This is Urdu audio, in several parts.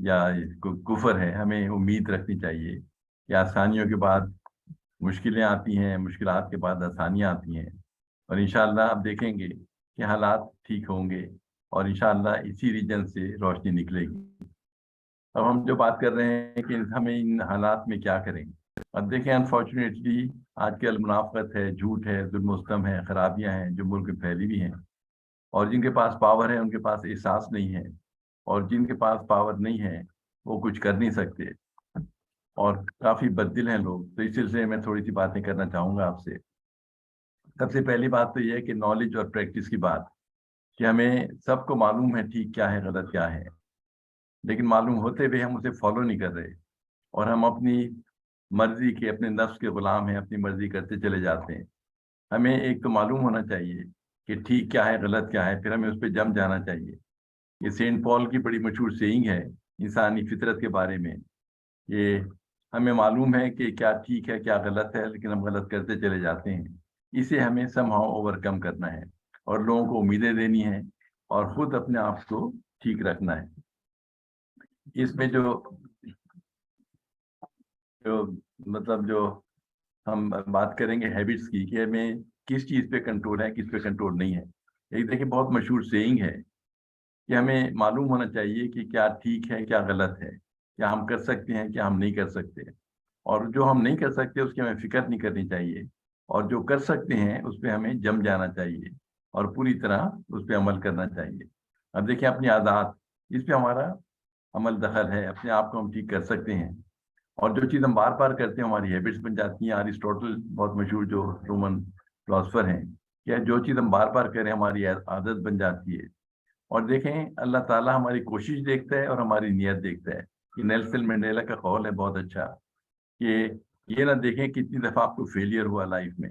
یا کفر ہے. ہمیں امید رکھنی چاہیے کہ آسانیوں کے بعد مشکلیں آتی ہیں، مشکلات کے بعد آسانیاں آتی ہیں، اور انشاءاللہ آپ دیکھیں گے کہ حالات ٹھیک ہوں گے، اور انشاءاللہ اسی ریجن سے روشنی نکلے گی. اب ہم جو بات کر رہے ہیں کہ ہمیں ان حالات میں کیا کریں. اب دیکھیں انفارچونیٹلی آج کل منافقت ہے، جھوٹ ہے، ظلم و ستم ہے، خرابیاں ہیں جو ملک میں پھیلی ہوئی ہیں، اور جن کے پاس پاور ہے ان کے پاس احساس نہیں ہے، اور جن کے پاس پاور نہیں ہے وہ کچھ کر نہیں سکتے، اور کافی بددل ہیں لوگ. تو اس سلسلے میں تھوڑی سی باتیں کرنا چاہوں گا آپ سے. سب سے پہلی بات تو یہ ہے کہ نالج اور پریکٹس کی بات، کہ ہمیں سب کو معلوم ہے ٹھیک کیا ہے، غلط کیا ہے، لیکن معلوم ہوتے ہوئے ہم اسے فالو نہیں کر رہے، اور ہم اپنی مرضی کے، اپنے نفس کے غلام ہیں، اپنی مرضی کرتے چلے جاتے ہیں. ہمیں ایک تو معلوم ہونا چاہیے کہ ٹھیک کیا ہے، غلط کیا ہے، پھر ہمیں اس پہ جم جانا چاہیے. یہ سینٹ پال کی بڑی مشہور سیئنگ ہے انسانی فطرت کے بارے میں، کہ ہمیں معلوم ہے کہ کیا ٹھیک ہے کیا غلط ہے، لیکن ہم غلط کرتے چلے جاتے ہیں. اسے ہمیں سم ہاؤ اوور کم کرنا ہے، اور لوگوں کو امیدیں دینی ہے، اور خود اپنے آپ کو ٹھیک رکھنا ہے. اس میں جو مطلب جو ہم بات کریں گے ہیبٹس کی، کہ ہمیں کس چیز پہ کنٹرول ہے، کس پہ کنٹرول نہیں ہے. ایک دیکھیں بہت مشہور سیئنگ ہے کہ ہمیں معلوم ہونا چاہیے کہ کیا ٹھیک ہے کیا غلط ہے، کیا ہم کر سکتے ہیں کیا ہم نہیں کر سکتے، اور جو ہم نہیں کر سکتے اس کی ہمیں فکر نہیں کرنی چاہیے، اور جو کر سکتے ہیں اس پہ ہمیں جم جانا چاہیے، اور پوری طرح اس پہ عمل کرنا چاہیے. اب دیکھیں اپنی عادات، اس پہ ہمارا عمل دخل ہے، اپنے آپ کو ہم ٹھیک کر سکتے ہیں، اور جو چیز ہم بار بار کرتے ہیں ہماری ہیبٹس بن جاتی ہیں. ارسطوٹل بہت مشہور جو رومن فلاسفر ہیں، کہ جو چیز ہم بار بار کریں ہماری عادت بن جاتی ہے. اور دیکھیں اللہ تعالیٰ ہماری کوشش دیکھتا ہے اور ہماری نیت دیکھتا ہے. کہ نیلسن منڈیلا کا قول ہے بہت اچھا، کہ یہ نہ دیکھیں کتنی دفعہ آپ کو فیلئر ہوا لائف میں،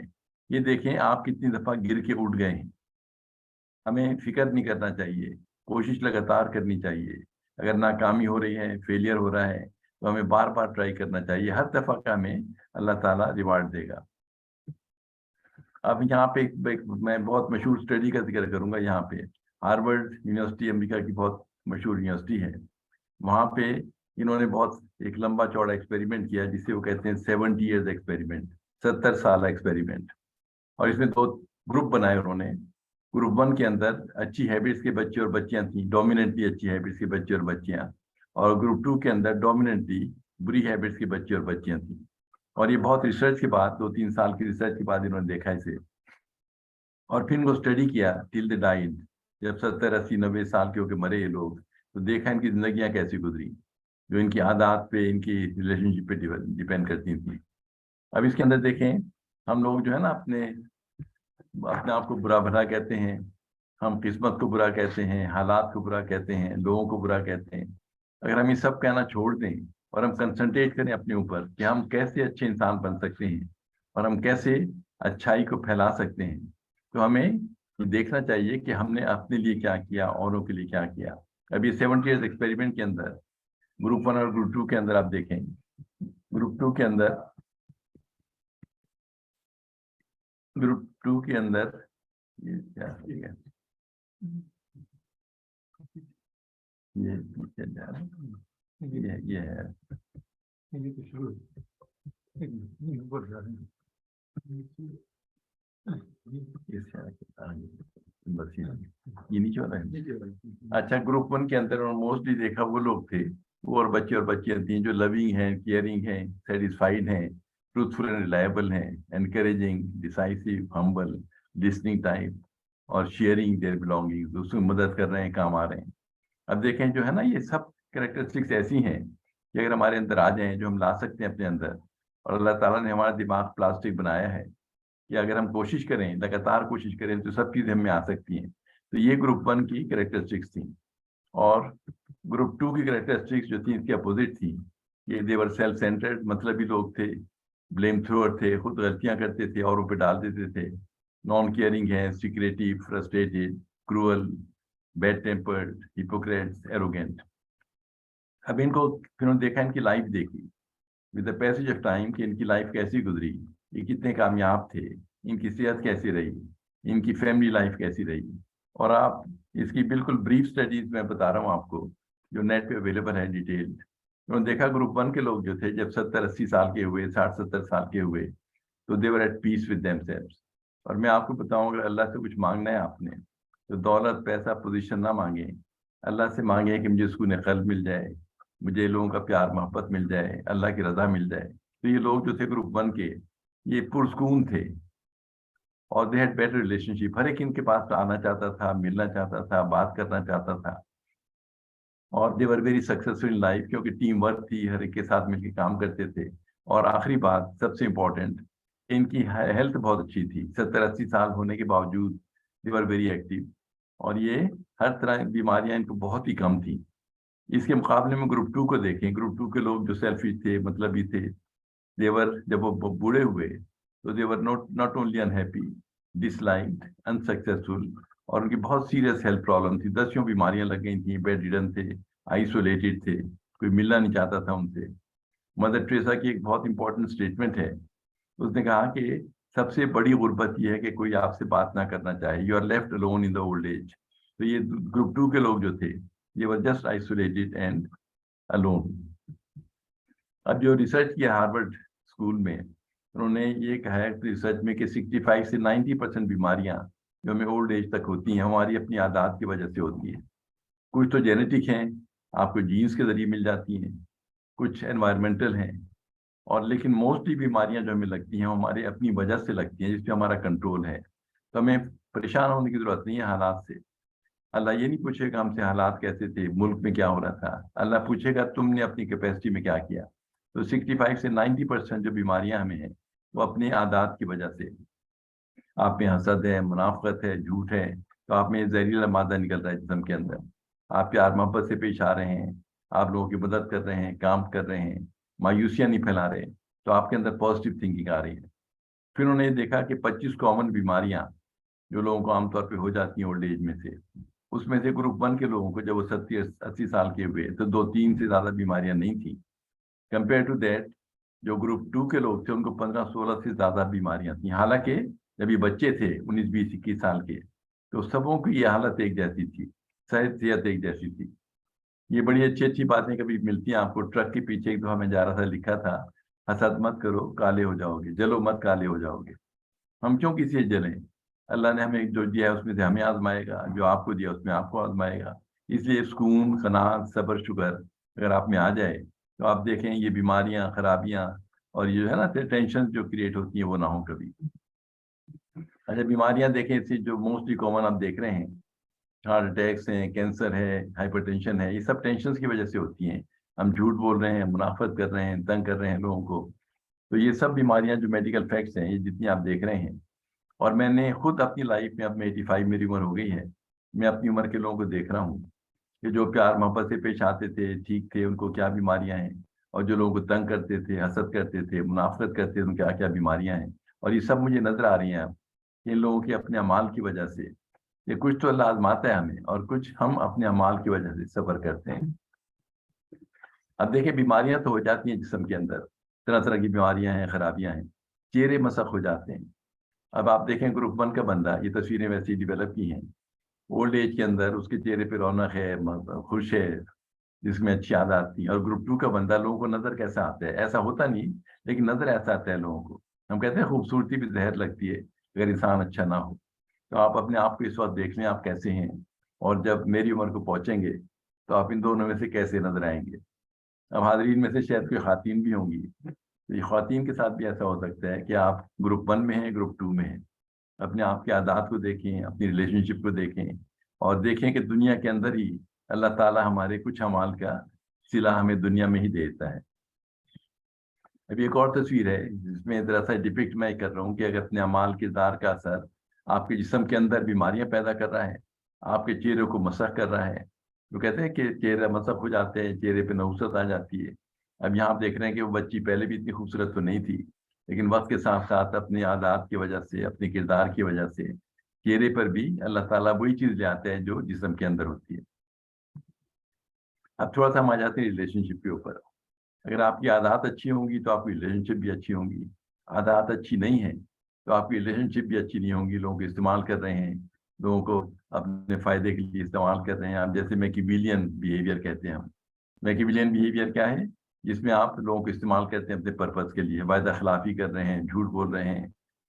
یہ دیکھیں آپ کتنی دفعہ گر کے اٹھ گئے ہیں. ہمیں فکر نہیں کرنا چاہیے، کوشش لگاتار کرنی چاہیے. اگر ناکامی ہو رہی ہے، فیلئر ہو رہا ہے، تو ہمیں بار بار ٹرائی کرنا چاہیے. ہر دفعہ کا ہمیں اللہ تعالیٰ ریوارڈ دے گا. اب یہاں پہ میں بہت مشہور اسٹڈی کا ذکر کروں گا. یہاں پہ ہارورڈ یونیورسٹی امریکہ کی بہت مشہور یونیورسٹی ہے، وہاں پہ انہوں نے بہت ایک لمبا چوڑا ایکسپیریمنٹ کیا جسے وہ کہتے ہیں 70 ایئرز ایکسپیریمنٹ، 70 سال ایکسپیریمنٹ. اور اس میں 2 گروپ بنائے انہوں نے. گروپ 1 کے اندر اچھی ہیبٹس کے بچے اور بچیاں تھیں، ڈومیننٹلی اچھی ہیبٹس کے بچے اور بچیاں، اور گروپ 2 کے اندر ڈومیننٹلی بری ہیبٹس کے بچے اور بچیاں تھیں. اور یہ بہت ریسرچ کے بعد، 2-3 سال کی ریسرچ کے بعد انہوں نے دیکھا اسے، اور پھر ان کو اسٹڈی کیا ٹل دے ڈائڈ. جب 70 80 90 سال کے ہو کے مرے یہ لوگ، تو دیکھا ان کی زندگیاں کیسی گزری، جو ان کی عادات پہ، ان کی ریلیشن شپ پہ ڈیپینڈ کرتی تھیں. اب اس کے اندر دیکھیں ہم لوگ جو ہے نا اپنے آپ کو برا بھلا کہتے ہیں، ہم قسمت کو برا کہتے ہیں، حالات کو برا کہتے ہیں، لوگوں کو برا کہتے ہیں. اگر ہم یہ سب کہنا چھوڑ دیں اور ہم کنسنٹریٹ کریں اپنے اوپر کہ ہم کیسے اچھے انسان بن سکتے ہیں، اور ہم کیسے اچھائی کو پھیلا سکتے ہیں، تو ہمیں یہ دیکھنا چاہیے کہ ہم نے اپنے لیے کیا کیا، اوروں کے لیے کیا کیا. اب یہ 70 ایئرز ایکسپیریمنٹ کے اندر گروپ 1 اور گروپ 2 کے اندر آپ دیکھیں، گروپ 2 کے اندر یہ کیا ہے، یہ ہے یہ نیچے والا ہے. اچھا گروپ 1 کے اندر موسٹلی دیکھا وہ لوگ تھے، وہ اور بچے اور بچیاں تھیں جو لونگ ہیں، کیئرنگ ہیں، سیٹسفائیڈ ہیں، ٹروتفل اینڈ ریلائبل ہیں، انکریجنگ، ڈیسائسو، ہمبل، لسننگ ٹائپ، اور شیئرنگ دیئر بلانگنگ، دوسروں کی مدد کر رہے ہیں، کام آ رہے ہیں. اب دیکھیں جو ہے نا یہ سب کریکٹرسٹکس ایسی ہیں کہ اگر ہمارے اندر آ جائیں، جو ہم لا سکتے ہیں اپنے اندر، اور اللہ تعالیٰ نے ہمارا دماغ پلاسٹک بنایا ہے کہ اگر ہم کوشش کریں، لگاتار کوشش کریں، تو سب چیزیں ہم میں آ سکتی ہیں. تو یہ گروپ 1 کی کریکٹرسٹکس تھیں. اور گروپ 2 کی کریکٹرسٹکس جو تھیں اس کی اپوزٹ تھیں، کہ دیور سیلف سینٹرڈ، مطلبی لوگ تھے، بلیم تھروور تھے، خود غلطیاں کرتے تھے، اوروں پہ ڈال دیتے تھے، نان کیئرنگ ہے، secretive, frustrated, cruel, bad tempered, hypocrites, arrogant. اب ان کو پھر انہوں نے دیکھا، ان کی لائف دیکھی with the passage of time کہ ان کی لائف کیسی گزری، یہ کتنے کامیاب تھے، ان کی صحت کیسی رہی، ان کی فیملی لائف کیسی رہی. اور آپ اس کی بالکل بریف اسٹڈیز میں بتا رہا ہوں آپ کو جو نیٹ پہ اویلیبل ہے ڈیٹیل. انہوں نے دیکھا گروپ 1 کے لوگ جو تھے جب 70-80 سال کے ہوئے, 60-70 سال کے ہوئے, تو they were at peace with themselves. اور میں آپ کو بتاؤں اگر اللہ سے کچھ مانگنا ہے آپ نے تو دولت, پیسہ, پوزیشن نہ مانگیں, اللہ سے مانگیں کہ مجھے سکون قلب مل جائے, مجھے لوگوں کا پیار محبت مل جائے, اللہ کی رضا مل جائے. تو یہ لوگ جو تھے گروپ 1 کے, یہ پرسکون تھے اور دے ہیڈ بیٹر ریلیشن شپ. ہر ایک ان کے پاس آنا چاہتا تھا, ملنا چاہتا تھا, بات کرنا چاہتا تھا, اور they were very successful in life کیونکہ ٹیم ورک تھی, ہر ایک کے ساتھ مل کے کام کرتے تھے. اور آخری بات سب سے امپورٹنٹ, ان کی ہیلتھ بہت اچھی تھی. 70-80 سال ہونے کے باوجود دے ور ویری ایکٹیو, اور یہ ہر طرح کی بیماریاں ان کو بہت ہی کم تھیں. اس کے مقابلے میں گروپ 2 کو دیکھیں. گروپ 2 کے لوگ جو سیلفش تھے, مطلبی تھے, دیور جب وہ بوڑھے ہوئے تو they were not only unhappy, disliked, unsuccessful, اور ان کی بہت سیریس ہیلتھ پرابلم تھی. 10 بیماریاں لگ گئی تھیں, بیڈ ریڈن تھے, آئسولیٹڈ تھے, کوئی ملنا نہیں چاہتا تھا ان سے. مدر ٹریسا کی ایک بہت امپورٹنٹ اسٹیٹمنٹ ہے, اس نے کہا کہ سب سے بڑی غربت یہ ہے کہ کوئی آپ سے بات نہ کرنا چاہے. You are left alone in the old age. تو یہ گروپ 2 کے لوگ جو تھے یہ were just isolated and alone. اب جو ریسرچ کیا ہارورڈ اسکول میں, انہوں نے یہ کہا ہے ریسرچ میں کہ 65 سے 90% بیماریاں جو ہمیں اولڈ ایج تک ہوتی ہیں ہماری اپنی عادات کی وجہ سے ہوتی ہیں. کچھ تو جینیٹک ہیں, آپ کو جینس کے ذریعے مل جاتی ہیں, کچھ انوائرمنٹل ہیں, اور لیکن موسٹلی بیماریاں جو ہمیں لگتی ہیں ہمارے اپنی وجہ سے لگتی ہیں جس پہ ہمارا کنٹرول ہے. تو ہمیں پریشان ہونے کی ضرورت نہیں ہے حالات سے. اللہ یہ نہیں پوچھے گا ہم سے حالات کیسے تھے, ملک میں کیا ہو رہا تھا. اللہ پوچھے گا تم نے اپنی کیپیسٹی میں کیا کیا. تو 65 سے 90% جو بیماریاں ہمیں ہیں وہ اپنے عادات کی وجہ سے. آپ میں حسد ہے, منافقت ہے, جھوٹ ہے, تو آپ میں زہریلا مادہ نکل رہا ہے جسم کے اندر. آپ پیار محبت سے پیش آ رہے ہیں, آپ لوگوں کی مدد کر رہے ہیں, کام کر رہے ہیں, مایوسیاں نہیں پھیلا رہے, تو آپ کے اندر پازیٹیو تھنکنگ آ رہی ہے. پھر انہوں نے یہ دیکھا کہ 25 کامن بیماریاں جو لوگوں کو عام طور پہ ہو جاتی ہیں اولڈ ایج میں سے, اس میں سے گروپ 1 کے لوگوں کو جب وہ 70-80 سال کے ہوئے تو 2-3 سے زیادہ بیماریاں نہیں تھیں. کمپیئر ٹو دیٹ جو گروپ 2 کے لوگ تھے ان کو 15-16 سے زیادہ بیماریاں تھیں. حالانکہ جب یہ بچے تھے 19-20-21 سال کے تو سبوں کی یہ حالت ایک جیسی تھی, صحت ایک جیسی تھی. یہ بڑی اچھی باتیں کبھی ملتی ہیں آپ کو. ٹرک کے پیچھے ایک دفعہ میں جا رہا تھا, لکھا تھا حسد مت کرو کالے ہو جاؤ گے, جلو مت کالے ہو جاؤ گے. ہم کیوں کسی سے جلیں؟ اللہ نے ہمیں جو دیا ہے اس میں سے ہمیں آزمائے گا, جو آپ کو دیا اس میں آپ کو آزمائے گا. اس لیے سکون, قناعت, صبر, شکر اگر آپ میں آ جائے تو آپ دیکھیں یہ بیماریاں, خرابیاں اور یہ ہے نا ٹینشن جو کریٹ ہوتی ہیں وہ نہ ہوں کبھی. اچھا بیماریاں دیکھیں اس سے جو موسٹلی کامن آپ دیکھ رہے ہیں, ہارٹ اٹیکس ہیں, کینسر ہے, ہائپر ٹینشن ہے, یہ سب ٹینشنز کی وجہ سے ہوتی ہیں. ہم جھوٹ بول رہے ہیں, منافقت کر رہے ہیں, تنگ کر رہے ہیں لوگوں کو. تو یہ سب بیماریاں جو میڈیکل فیکٹس ہیں یہ جتنی آپ دیکھ رہے ہیں, اور میں نے خود اپنی لائف میں, اب میں 85 میری عمر ہو گئی ہے, میں اپنی عمر کے لوگوں کو دیکھ رہا ہوں کہ جو پیار محبت سے پیش آتے تھے, ٹھیک تھے, ان کو کیا بیماریاں ہیں, اور جو لوگوں کو تنگ کرتے تھے, حسد کرتے تھے, منافقت کرتے تھے, ان کیا کیا بیماریاں ہیں. اور یہ سب مجھے نظر آ رہی ہیں اب ان لوگوں کے اپنے اعمال کی وجہ سے. یہ کچھ تو اللہ آزماتا ہے ہمیں, اور کچھ ہم اپنے اعمال کی وجہ سے صبر کرتے ہیں. اب دیکھیں بیماریاں تو ہو جاتی ہیں جسم کے اندر, طرح طرح کی بیماریاں ہیں, خرابیاں ہیں, چہرے مسخ ہو جاتے ہیں. اب آپ دیکھیں گروپ 1 کا بندہ, یہ تصویریں ویسی ڈیولپ کی ہیں, اولڈ ایج کے اندر اس کے چہرے پہ رونق ہے, خوش ہے, جس میں اچھی عادات تھی. اور گروپ 2 کا بندہ لوگوں کو نظر کیسا آتا ہے, ایسا ہوتا نہیں لیکن نظر ایسا آتا ہے لوگوں کو. ہم کہتے ہیں خوبصورتی بھی زہر لگتی ہے اگر انسان اچھا نہ ہو. تو آپ اپنے آپ کو اس وقت دیکھ لیں آپ کیسے ہیں, اور جب میری عمر کو پہنچیں گے تو آپ ان دونوں میں سے کیسے نظر آئیں گے. اب حاضرین میں سے شاید کوئی خواتین بھی ہوں گی, تو یہ خواتین کے ساتھ بھی ایسا ہو سکتا ہے کہ آپ گروپ 1 میں ہیں, گروپ 2 میں ہیں. اپنے آپ کے عادات کو دیکھیں, اپنی ریلیشن شپ کو دیکھیں, اور دیکھیں کہ دنیا کے اندر ہی اللہ تعالیٰ ہمارے کچھ اعمال کا صلہ ہمیں دنیا میں ہی دیتا ہے. ابھی ایک اور تصویر ہے جس میں دراصل ڈپکٹ میں کر رہا ہوں کہ اگر اپنے اعمال کردار کا اثر آپ کے جسم کے اندر بیماریاں پیدا کر رہا ہے, آپ کے چہرے کو مسخ کر رہا ہے. وہ کہتے ہیں کہ چہرہ مسخ ہو جاتے ہیں, چہرے پہ نحوست آ جاتی ہے. اب یہاں آپ دیکھ رہے ہیں کہ وہ بچی پہلے بھی اتنی خوبصورت تو نہیں تھی, لیکن وقت کے ساتھ ساتھ اپنے عادات کی وجہ سے, اپنے کردار کی وجہ سے چہرے پر بھی اللہ تعالیٰ وہی چیز لے آتے ہیں جو جسم کے اندر ہوتی ہے. اب تھوڑا سا ہم آ جاتے ہیں ریلیشن شپ کے اوپر. اگر آپ کی عادات اچھی ہوں گی تو آپ کی ریلیشن شپ بھی اچھی ہوں گی. عادات اچھی نہیں ہے تو آپ کی ریلیشن شپ بھی اچھی نہیں ہوں گی. لوگ استعمال کر رہے ہیں, لوگوں کو اپنے فائدے کے لیے استعمال کر رہے ہیں. آپ جیسے میکیبیلین بیہیویئر کہتے ہیں ہم. میکیبیلین بیہیویئر کیا ہے؟ جس میں آپ لوگوں کو استعمال کرتے ہیں اپنے پرپز کے لیے, وعدہ خلافی کر رہے ہیں, جھوٹ بول رہے ہیں,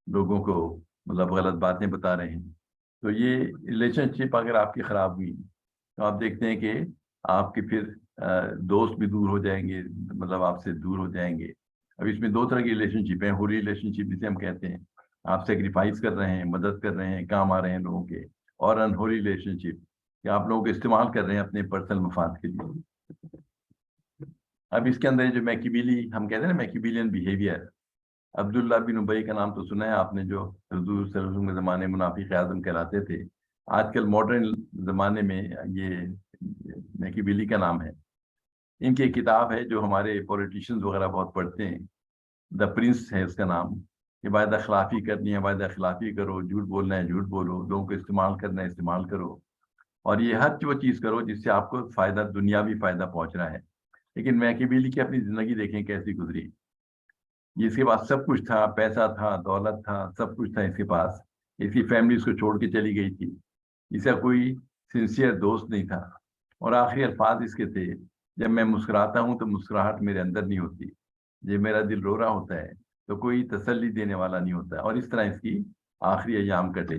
لوگوں کو مطلب غلط باتیں بتا رہے ہیں. تو یہ ریلیشن شپ اگر آپ کی خراب ہوئی تو آپ دیکھتے ہیں کہ آپ کے پھر دوست بھی دور ہو جائیں گے, مطلب آپ سے دور ہو جائیں گے. اب اس میں دو طرح کی ریلیشن شپ ہیں. ہولی ریلیشن شپ جسے ہم کہتے ہیں, آپ سیکریفائس کر رہے ہیں, مدد کر رہے ہیں, کام آ رہے ہیں لوگوں کے. اور انہولی ریلیشن شپ کہ آپ لوگوں کو استعمال کر رہے ہیں اپنے پرسنل مفاد کے لیے. اب اس کے اندر جو میکیبیلی ہم کہتے ہیں نا, میکیبیلین بیہیویئر, عبداللہ بن ابئی کا نام تو سنا ہے آپ نے, جو حضور صلی اللہ علیہ وسلم کے زمانے منافق اعظم کہلاتے تھے. آج کل ماڈرن زمانے میں یہ میکیبیلی کا نام ہے. ان کی ایک کتاب ہے جو ہمارے پولیٹیشینز وغیرہ بہت پڑھتے ہیں, دا پرنس ہے اس کا نام. کہ وعدہ خلافی کرنی ہے وعدہ خلافی کرو, جھوٹ بولنا ہے جھوٹ بولو, لوگوں کو استعمال کرنا ہے استعمال کرو, اور یہ ہر وہ چیز کرو جس سے آپ کو فائدہ, دنیاوی فائدہ پہنچ رہا ہے. لیکن میکیبیلی کی اپنی زندگی دیکھیں کیسی گزری. اس کے پاس سب کچھ تھا, پیسہ تھا, دولت تھا, سب کچھ تھا اس کے پاس. اس کی فیملی اس کو چھوڑ کے چلی گئی تھی. اس کا کوئی سنسیئر دوست نہیں تھا. اور آخری الفاظ اس کے تھے, جب میں مسکراتا ہوں تو مسکراہٹ میرے اندر نہیں ہوتی, جب میرا دل رو رہا ہوتا ہے تو کوئی تسلی دینے والا نہیں ہوتا. اور اس طرح اس کی آخری ایام کٹے.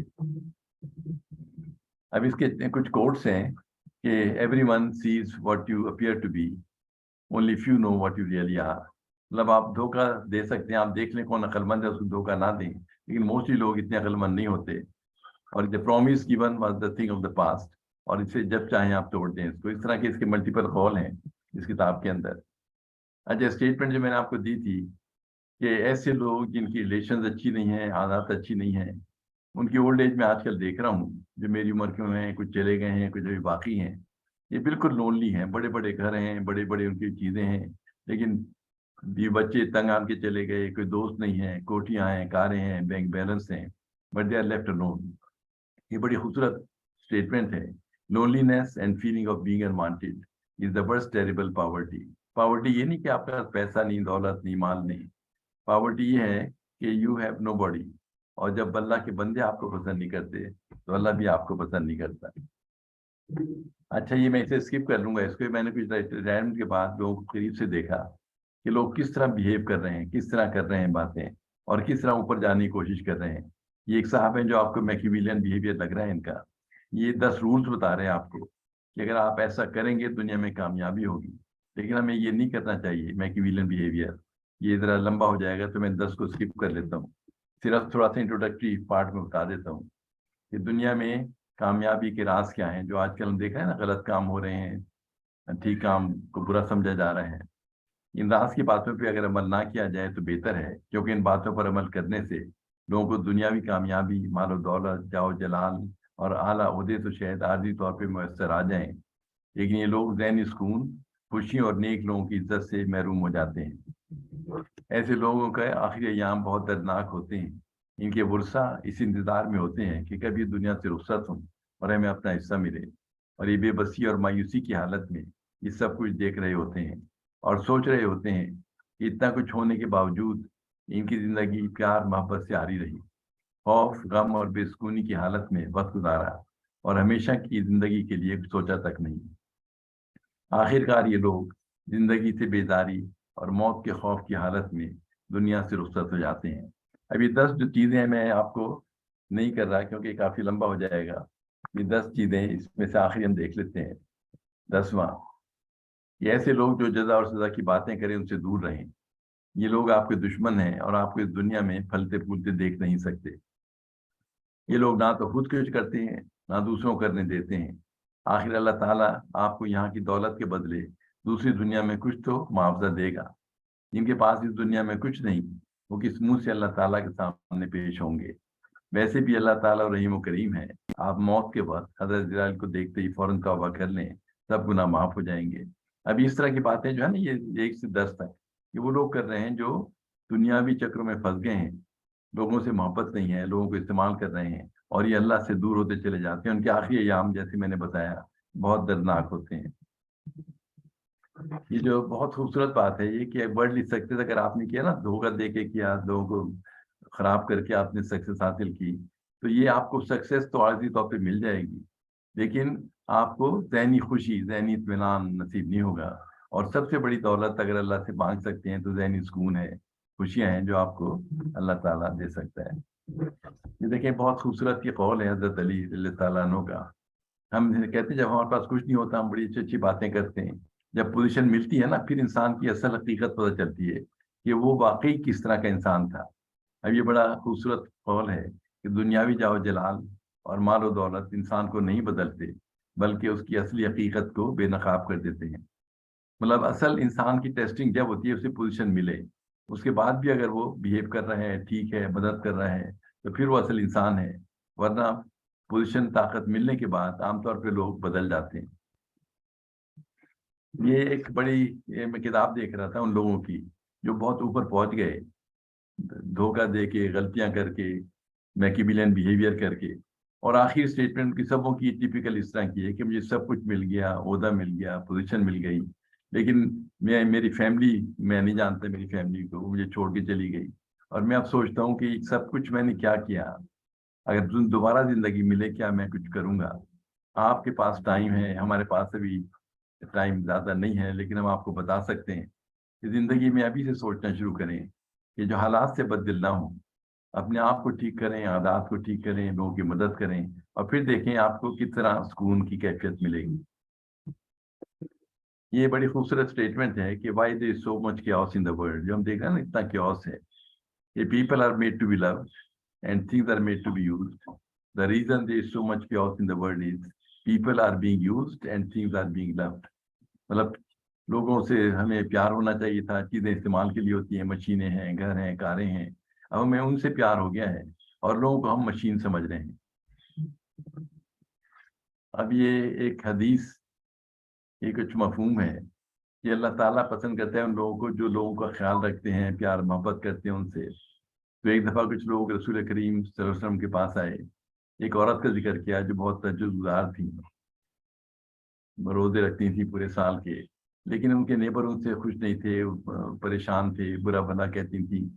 اب اس کے کچھ کوٹس ہیں کہ everyone says what you appear to be, only few know what you really are. مطلب آپ دھوکہ دے سکتے ہیں, آپ دیکھ لیں کون عقل مند ہے, اس کو دھوکہ نہ دیں. لیکن موسٹلی لوگ اتنے عقل مند نہیں ہوتے. اور the promise given was the thing of the past, اور اسے جب چاہیں آپ توڑ دیں اس کو. اس طرح کے اس کے ملٹیپل قول ہیں اس کتاب کے اندر. اچھا, اسٹیٹمنٹ جو میں نے آپ کو دی تھی کہ ایسے لوگ جن کی ریلیشنز اچھی نہیں ہیں, عادات اچھی نہیں ہیں, ان کی اولڈ ایج میں آج کل دیکھ رہا ہوں, جو میری عمر کے ہیں, کچھ چلے گئے ہیں, کچھ ابھی باقی ہیں, یہ بالکل لونلی ہیں. بڑے بڑے گھر ہیں, بڑے بڑے ان کی چیزیں ہیں, لیکن بھی بچے تنگ آن کے چلے گئے, کوئی دوست نہیں ہے, کوٹیاں ہیں, کاریں ہیں, بینک بیلنس ہیں, but they are left alone. یہ بڑی خوبصورت اسٹیٹمنٹ ہے. Loneliness and feeling of being unwanted is the worst terrible poverty. Poverty یہ نہیں کہ آپ کے پاس پیسہ نہیں, دولت نہیں, مال نہیں. پاورٹی یہ ہے کہ یو ہیو نو باڈی. اور جب اللہ کے بندے آپ کو پسند نہیں کرتے تو اللہ بھی آپ کو پسند نہیں کرتا. اچھا, یہ میں اسے اسکپ کر لوں گا. اس کو میں نے کچھ ریٹائرمنٹ کے بعد لوگوں کو قریب سے دیکھا کہ لوگ کس طرح بیہیو کر رہے ہیں, کس طرح کر رہے ہیں باتیں, اور کس طرح اوپر جانے کی کوشش کر رہے ہیں. یہ ایک صاحب ہیں جو آپ کو میکیبیلین بیہیویئر لگ رہا ہے ان کا. یہ 10 رولز بتا رہے ہیں آپ کو کہ اگر آپ ایسا کریں گے دنیا میں کامیابی ہوگی. لیکن ہمیں یہ نہیں کرنا چاہیے میکیبیلین بیہیویئر. یہ ذرا لمبا ہو جائے گا تو میں 10 کو اسکپ کر لیتا ہوں. صرف تھوڑا سا انٹروڈکٹری پارٹ میں بتا دیتا ہوں کہ دنیا میں کامیابی کے راز کیا ہیں. جو آج کل ہم دیکھ رہے ہیں نا, غلط کام ہو رہے ہیں, ٹھیک کام کو برا سمجھا جا رہا ہے. ان راز کی باتوں پہ اگر عمل نہ کیا جائے تو بہتر ہے, کیونکہ ان باتوں پر عمل کرنے سے لوگوں کو دنیاوی کامیابی, مال و دولت, جاؤ جلال اور اعلیٰ عہدے تو شاید عارضی طور پہ میسر آ جائیں, لیکن یہ لوگ ذہنی سکون, خوشی اور نیک لوگوں کی عزت سے محروم ہو جاتے ہیں. ایسے لوگوں کا آخری ایام بہت دردناک ہوتے ہیں. ان کے ورثہ اس انتظار میں ہوتے ہیں کہ کبھی دنیا سے رخصت ہوں اور ہمیں اپنا حصہ ملے, اور یہ بے بسی اور مایوسی کی حالت میں یہ سب کچھ دیکھ رہے ہوتے ہیں اور سوچ رہے ہوتے ہیں کہ اتنا کچھ ہونے کے باوجود ان کی زندگی پیار محبت سے آری رہی, خوف, غم اور بے سکونی کی حالت میں وقت گزارا, اور ہمیشہ کی زندگی کے لیے سوچا تک نہیں. آخرکار یہ لوگ زندگی سے بیزاری اور موت کے خوف کی حالت میں دنیا سے رخصت ہو جاتے ہیں. اب یہ 10 جو چیزیں میں آپ کو نہیں کر رہا کیونکہ کافی لمبا ہو جائے گا. یہ 10 چیزیں اس میں سے آخری ہم دیکھ لیتے ہیں. 10واں, یہ ایسے لوگ جو جزا اور سزا کی باتیں کریں ان سے دور رہیں. یہ لوگ آپ کے دشمن ہیں اور آپ کو اس دنیا میں پھلتے پھولتے دیکھ نہیں سکتے. یہ لوگ نہ تو خود کچھ کرتے ہیں نہ دوسروں کو کرنے دیتے ہیں. آخر اللہ تعالیٰ آپ کو یہاں کی دولت کے بدلے دوسری دنیا میں کچھ تو معاوضہ دے گا. جن کے پاس اس دنیا میں کچھ نہیں, وہ کس منہ سے اللہ تعالیٰ کے سامنے پیش ہوں گے. ویسے بھی اللہ تعالیٰ رحیم و کریم ہے. آپ موت کے وقت حضرت جلال کو دیکھتے ہی فوراً توبہ کر لیں, سب گناہ معاف ہو جائیں گے. اب اس طرح کی باتیں جو ہے نا, یہ 1 سے 10 تک یہ وہ لوگ کر رہے ہیں جو دنیاوی چکروں میں پھنس گئے ہیں, لوگوں سے محبت نہیں ہے, لوگوں کو استعمال کر رہے ہیں, اور یہ اللہ سے دور ہوتے چلے جاتے ہیں. ان کے آخری ایام جیسے میں نے بتایا بہت دردناک ہوتے ہیں. یہ جو بہت خوبصورت بات ہے یہ کہ ورڈ لکھ سکتے تھے اگر آپ نے کیا نا, دھوکہ دے کے کیا, لوگوں کو خراب کر کے آپ نے سکسیس حاصل کی, تو یہ آپ کو سکسیس تو عارضی طور پہ مل جائے گی، لیکن آپ کو ذہنی خوشی، ذہنی اطمینان نصیب نہیں ہوگا۔ اور سب سے بڑی دولت اگر اللہ سے مانگ سکتے ہیں تو ذہنی سکون ہے، خوشیاں ہیں جو آپ کو اللہ تعالیٰ دے سکتا ہے۔ یہ دیکھیں بہت خوبصورت یہ قول ہے حضرت علی رضی اللہ تعالیٰ عنہ کا۔ ہم کہتے ہیں جب ہمارے پاس کچھ نہیں ہوتا ہم بڑی اچھی اچھی باتیں کرتے ہیں، جب پوزیشن ملتی ہے نا پھر انسان کی اصل حقیقت پتہ چلتی ہے کہ وہ واقعی کس طرح کا انسان تھا۔ اب یہ بڑا خوبصورت قول ہے کہ دنیاوی جاو جلال اور مال و دولت انسان کو نہیں بدلتے، بلکہ اس کی اصلی حقیقت کو بے نقاب کر دیتے ہیں۔ مطلب اصل انسان کی ٹیسٹنگ جب ہوتی ہے اسے پوزیشن ملے، اس کے بعد بھی اگر وہ بیہیو کر رہا ہے، ٹھیک ہے، مدد کر رہا ہے، تو پھر وہ اصل انسان ہے۔ ورنہ پوزیشن طاقت ملنے کے بعد عام طور پہ لوگ بدل جاتے ہیں۔ یہ ایک بڑی میں کتاب دیکھ رہا تھا ان لوگوں کی جو بہت اوپر پہنچ گئے، دھوکہ دے کے، غلطیاں کر کے، میکیبیلین بیہیویئر کر کے، اور آخری اسٹیٹمنٹ کی سبوں کی ٹیپیکل اس طرح کی ہے کہ مجھے سب کچھ مل گیا، عہدہ مل گیا، پوزیشن مل گئی، لیکن میری فیملی، میں نہیں جانتا میری فیملی کو، مجھے چھوڑ کے چلی گئی، اور میں اب سوچتا ہوں کہ سب کچھ میں نے کیا کیا، اگر دوبارہ زندگی ملے کیا میں کچھ کروں گا؟ آپ کے پاس ٹائم ہے، ہمارے پاس ابھی ٹائم زیادہ نہیں ہے، لیکن ہم آپ کو بتا سکتے ہیں کہ زندگی میں ابھی سے سوچنا شروع کریں کہ جو حالات سے بددل نہ ہوں، اپنے آپ کو ٹھیک کریں، عادات کو ٹھیک کریں، لوگوں کی مدد کریں، اور پھر دیکھیں آپ کو کس طرح سکون کی کیفیت ملے گی۔ یہ بڑی خوبصورت اسٹیٹمنٹ ہے کہ why there is so much chaos in the world. جو ہم دیکھ رہے ہیں نا اتنا کیوس ہے، یہ people are made to be loved and things are made to be used. The reason there is so much chaos in the world is people are being used and things are being loved. مطلب لوگوں سے ہمیں پیار ہونا چاہیے تھا، چیزیں استعمال کے لیے ہوتی ہیں، مشینیں ہیں، گھر ہیں، کاریں ہیں، اب ہمیں ان سے پیار ہو گیا ہے اور لوگوں کو ہم مشین سمجھ رہے ہیں۔ اب یہ ایک حدیث، یہ کچھ مفہوم ہے کہ اللہ تعالیٰ پسند کرتا ہے ان لوگوں کو جو لوگوں کا خیال رکھتے ہیں، پیار محبت کرتے ہیں ان سے۔ تو ایک دفعہ کچھ لوگ رسول کریم صلی اللہ علیہ وسلم کے پاس آئے، ایک عورت کا ذکر کیا جو بہت تہجد گزار تھی، روزے رکھتی تھیں پورے سال کے، لیکن ان کے نیبر ان سے خوش نہیں تھے، پریشان تھے، برا بھلا کہتی تھیں۔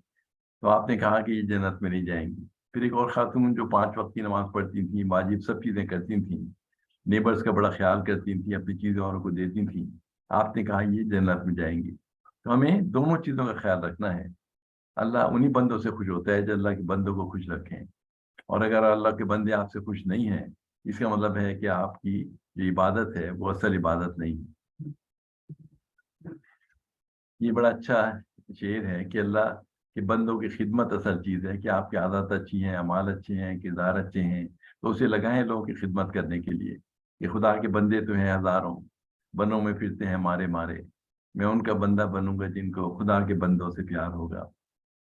تو آپ نے کہا کہ یہ جنت میں نہیں جائیں گی۔ پھر ایک اور خاتون جو 5 وقت کی نماز پڑھتی تھیں، واجب سب چیزیں کرتی تھیں، نیبرز کا بڑا خیال کرتی تھیں، اپنی چیزیں اوروں کو دیتی تھیں، آپ نے کہا یہ جنت میں جائیں گی۔ تو ہمیں دونوں چیزوں کا خیال رکھنا ہے۔ اللہ انہی بندوں سے خوش ہوتا ہے جو اللہ کے بندوں کو خوش رکھیں، اور اگر اللہ کے بندے آپ سے خوش نہیں ہیں، اس کا مطلب ہے کہ آپ کی جو عبادت ہے وہ اصل عبادت نہیں ہے۔ یہ بڑا اچھا شعر ہے کہ اللہ کہ بندوں کی خدمت اصل چیز ہے، کہ آپ کی عادت اچھی ہیں، اعمال اچھے ہیں، کردار اچھے ہیں، تو اسے لگائیں لوگوں کی خدمت کرنے کے لیے کہ خدا کے بندے تو ہیں ہزاروں، بنوں میں پھرتے ہیں مارے مارے، میں ان کا بندہ بنوں گا جن کو خدا کے بندوں سے پیار ہوگا۔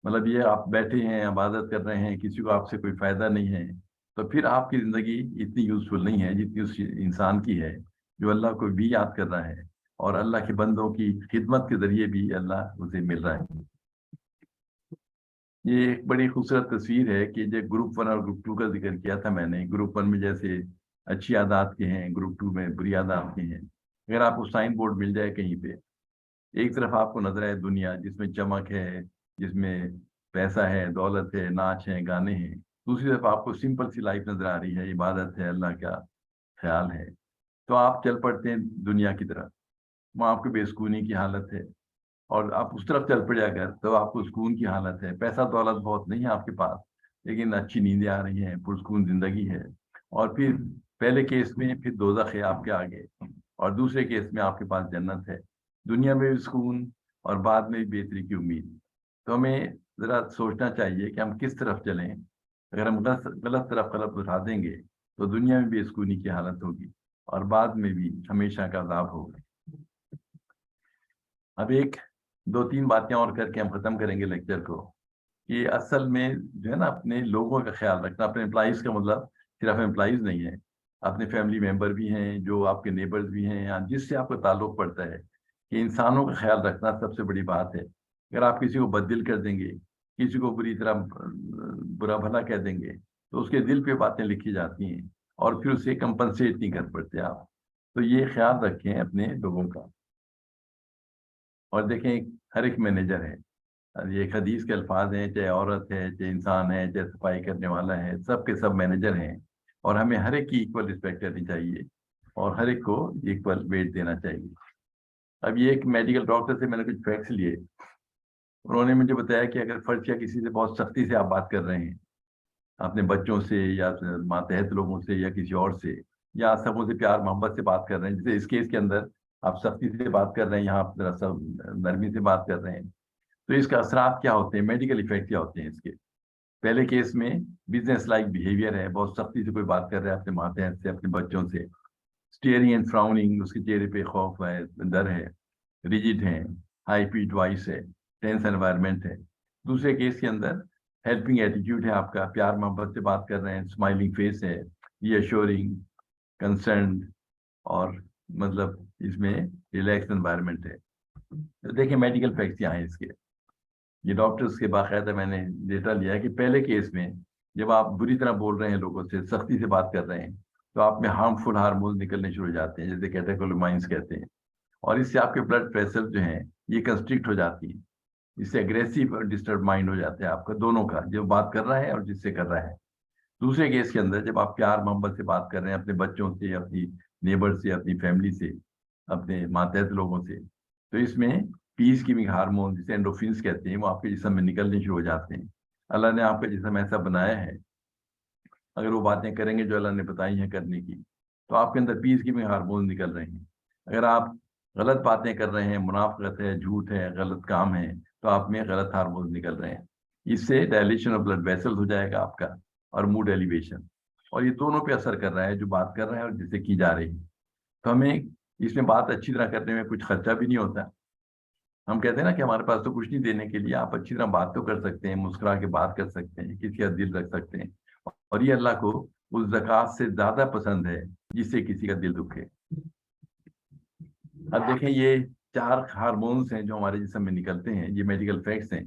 مطلب یہ آپ بیٹھے ہیں، عبادت کر رہے ہیں، کسی کو آپ سے کوئی فائدہ نہیں ہے، تو پھر آپ کی زندگی اتنی یوزفل نہیں ہے جتنی اس انسان کی ہے جو اللہ کو بھی یاد کر رہا ہے اور اللہ کے بندوں کی خدمت کے ذریعے بھی اللہ اسے مل رہا ہے۔ یہ ایک بڑی خوبصورت تصویر ہے کہ جو گروپ 1 اور گروپ 2 کا ذکر کیا تھا میں نے، گروپ 1 میں جیسے اچھی عادات کے ہیں، گروپ 2 میں بری عادات کے ہیں۔ اگر آپ کو سائن بورڈ مل جائے کہیں پہ، ایک طرف آپ کو نظر آئے دنیا جس میں چمک ہے، جس میں پیسہ ہے، دولت ہے، ناچ ہے، گانے ہیں، دوسری طرف آپ کو سمپل سی لائف نظر آ رہی ہے، عبادت ہے، اللہ کا خیال ہے، تو آپ چل پڑتے ہیں دنیا کی طرف، وہاں آپ کو بے سکونی کی حالت ہے، اور آپ اس طرف چل پڑے اگر تو آپ کو سکون کی حالت ہے، پیسہ دولت بہت نہیں ہے آپ کے پاس، لیکن اچھی نیندیں آ رہی ہیں، پرسکون زندگی ہے، اور پھر پہلے کیس میں پھر دوزخ ہے آپ کے آگے، اور دوسرے کیس میں آپ کے پاس جنت ہے، دنیا میں بھی سکون اور بعد میں بھی بہتری کی امید۔ تو ہمیں ذرا سوچنا چاہیے کہ ہم کس طرف چلیں۔ اگر ہم غلط طرف قلب اٹھا دیں گے تو دنیا میں بے سکونی کی حالت ہوگی اور بعد میں بھی ہمیشہ کا عذاب ہوگا۔ اب 2-3 باتیں اور کر کے ہم ختم کریں گے لیکچر کو، کہ اصل میں جو ہے نا اپنے لوگوں کا خیال رکھنا، اپنے امپلائیز کا مطلب صرف امپلائیز نہیں ہے، اپنے فیملی ممبر بھی ہیں، جو آپ کے نیبرز بھی ہیں، یا جس سے آپ کا تعلق پڑتا ہے، کہ انسانوں کا خیال رکھنا سب سے بڑی بات ہے۔ اگر آپ کسی کو بددل کر دیں گے، کسی کو بری طرح برا بھلا کہہ دیں گے، تو اس کے دل پہ باتیں لکھی جاتی ہیں اور پھر اسے کمپنسیٹ نہیں کر پڑتے آپ۔ تو یہ خیال رکھیں اپنے لوگوں کا۔ اور دیکھیں ہر ایک مینیجر ہے، یہ ایک حدیث کے الفاظ ہیں، چاہے عورت ہے، چاہے انسان ہے، چاہے صفائی کرنے والا ہے، سب کے سب مینیجر ہیں، اور ہمیں ہر ایک کی ایکول رسپیکٹ کرنی چاہیے اور ہر ایک کو ایکول ویٹ دینا چاہیے۔ اب یہ ایک میڈیکل ڈاکٹر سے میں نے کچھ فیکٹس لیے، انہوں نے مجھے بتایا کہ اگر فرض کیا کسی سے بہت سختی سے آپ بات کر رہے ہیں، اپنے بچوں سے یا ماتحت لوگوں سے یا کسی اور سے، یا سبوں سے پیار محبت سے بات کر رہے ہیں، جیسے اس کیس کے اندر آپ سختی سے بات کر رہے ہیں، یہاں آپ ذرا سا نرمی سے بات کر رہے ہیں، تو اس کا اثرات کیا ہوتے ہیں، میڈیکل ایفیکٹ کیا ہوتے ہیں اس کے۔ پہلے کیس میں بزنس لائک بیہیویئر ہے، بہت سختی سے کوئی بات کر رہا ہے اپنے ماتحت سے، اپنے بچوں سے، اسٹیئرنگ اینڈ فراؤننگ، اس کے چہرے پہ خوف ہے، ڈر ہے، ریجڈ ہے، ہائی پیٹ وائس ہے، ٹینس انوائرمنٹ ہے۔ دوسرے کیس کے اندر ہیلپنگ ایٹیٹیوڈ ہے آپ کا، پیار محبت سے بات کر رہے ہیں، اسمائلنگ فیس ہے، ری ایشورنگ، کنسرنڈ، اور مطلب اس میں ریلیکس انوائرمنٹ ہے۔ تو دیکھیں میڈیکل فیکٹس یہاں ہیں اس کے، یہ ڈاکٹرس کے باقاعدہ میں نے ڈیٹا لیا ہے کہ پہلے کیس میں جب آپ بری طرح بول رہے ہیں، لوگوں سے سختی سے بات کر رہے ہیں، تو آپ میں ہارمفل ہارمونز نکلنے شروع ہو جاتے ہیں، جیسے کیٹیکولومائنس کہتے ہیں، اور اس سے آپ کے بلڈ پریشر جو ہیں یہ کنسٹرکٹ ہو جاتی ہیں، اس سے اگریسو اور ڈسٹرب مائنڈ ہو جاتا ہے آپ کا، دونوں کا، جو بات کر رہا ہے اور جس سے کر رہا ہے۔ دوسرے کیس کے اندر جب آپ پیار محبت سے بات کر رہے ہیں اپنے بچوں سے، اپنی نیبر سے، اپنی فیملی سے، اپنے ماتحت لوگوں سے، تو اس میں پیس گیونگ ہارمون جسے اینڈورفینس کہتے ہیں وہ آپ کے جسم میں نکلنے شروع ہو جاتے ہیں۔ اللہ نے آپ کا جسم ایسا بنایا ہے، اگر وہ باتیں کریں گے جو اللہ نے بتائی ہیں کرنے کی، تو آپ کے اندر پیس گیونگ ہارمون نکل رہے ہیں۔ اگر آپ غلط باتیں کر رہے ہیں، منافقت ہے، جھوٹ ہے، غلط کام ہے، تو آپ میں غلط ہارمون نکل رہے ہیں۔ اس سے ڈائلیشن آف بلڈ ویسل ہو جائے گا آپ کا، اور موڈ ایلیویشن، اور یہ دونوں پہ اثر کر رہا ہے، جو بات کر رہا ہے اور جسے کی جا رہی ہے۔ تو ہمیں اس میں بات اچھی طرح کرنے میں کچھ خرچہ بھی نہیں ہوتا۔ ہم کہتے ہیں نا کہ ہمارے پاس تو کچھ نہیں دینے کے لیے، آپ اچھی طرح بات تو کر سکتے ہیں، مسکرا کے بات کر سکتے ہیں، کسی کا دل رکھ سکتے ہیں، اور یہ اللہ کو اس زکوٰۃ سے زیادہ پسند ہے جس سے کسی کا دل دکھے۔ اب دیکھیں یہ 4 ہارمونس ہیں جو ہمارے جسم میں نکلتے ہیں، یہ میڈیکل فیکٹس ہیں،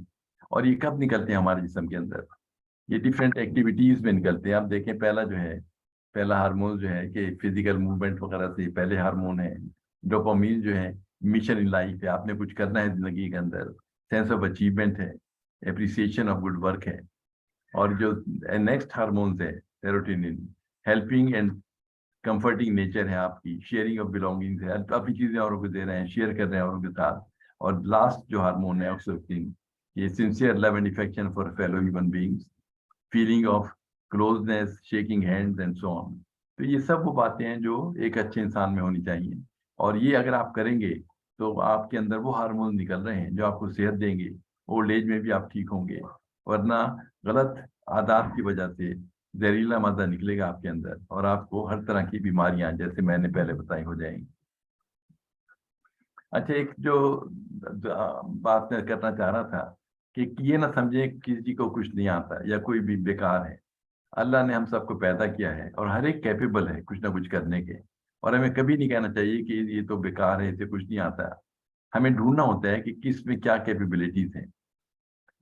اور یہ کب نکلتے ہیں ہمارے جسم کے اندر؟ یہ ڈفرینٹ ایکٹیویٹیز میں نکلتے ہیں۔ آپ دیکھیں پہلا ہارمون جو ہے کہ فزیکل موومنٹ وغیرہ سے پہلے ہارمون ہے۔ ڈوپامین جو ہے مشن ان لائف ہے، آپ نے کچھ کرنا ہے زندگی کے اندر، سینس آف اچیومنٹ ہے، اپریسیشن آف گڈ ورک ہے۔ اور جو نیکسٹ ہارمونز ہے serotonin, helping and comforting nature ہے آپ کی، شیئرنگ آف بلونگنگز ہے، کافی چیزیں اوروں کو دے رہے ہیں، شیئر کر رہے ہیں اوروں کے ساتھ۔ اور لاسٹ جو ہارمون ہے آکسیٹوسن، یہ sincere love and affection for fellow human beings, feeling of closeness, shaking hands and so on. تو یہ سب وہ باتیں ہیں جو ایک اچھے انسان میں ہونی چاہیے، اور یہ اگر آپ کریں گے تو آپ کے اندر وہ ہارمون نکل رہے ہیں جو آپ کو صحت دیں گے، اولڈ ایج میں بھی آپ ٹھیک ہوں گے، ورنہ غلط عادات کی وجہ سے زہریلا مادہ نکلے گا آپ کے اندر، اور آپ کو ہر طرح کی بیماریاں جیسے میں نے پہلے بتائی ہو جائیں گی۔ اچھا، ایک جو بات میں کرنا چاہ رہا تھا کہ یہ نہ سمجھیں کسی کو کچھ نہیں آتا یا کوئی بھی بیکار ہے۔ اللہ نے ہم سب کو پیدا کیا ہے اور ہر ایک کیپیبل ہے کچھ نہ کچھ کرنے کے، اور ہمیں کبھی نہیں کہنا چاہیے کہ یہ تو بیکار ہے، اسے کچھ نہیں آتا۔ ہمیں ڈھونڈنا ہوتا ہے کہ کس میں کیا کیپیبلٹیز ہیں،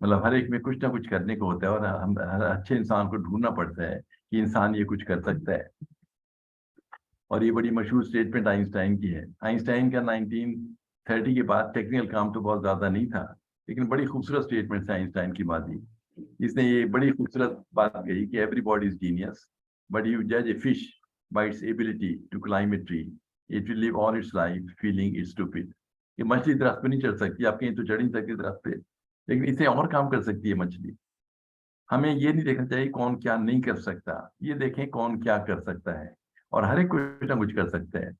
مطلب ہر ایک میں کچھ نہ کچھ کرنے کو ہوتا ہے، اور ہم ہر اچھے انسان کو ڈھونڈنا پڑتا ہے کہ انسان یہ کچھ کر سکتا ہے۔ اور یہ بڑی مشہور اسٹیٹمنٹ آئنسٹائن کی ہے۔ آئنسٹائن کا 1930 کے بعد ٹیکنیکل کام تو بہت زیادہ نہیں تھا، لیکن بڑی خوبصورت اسٹیٹمنٹ ہے آئنسٹائن کی بات ہی۔ اس نے یہ بڑی خوبصورت بات کہی کہ everybody is genius but you جج a fish by its ability to climb a tree, it will live all its life feeling it's stupid. یہ مچھلی درخت پہ نہیں چڑھ سکتی، آپ کہیں تو چڑھ نہیں سکتے درخت پہ، لیکن اسے اور کام کر سکتی ہے مچھلی۔ ہمیں یہ نہیں دیکھنا چاہیے کون کیا نہیں کر سکتا، یہ دیکھیں کون کیا کر سکتا ہے، اور ہر ایک کچھ نہ کچھ کر سکتا ہے۔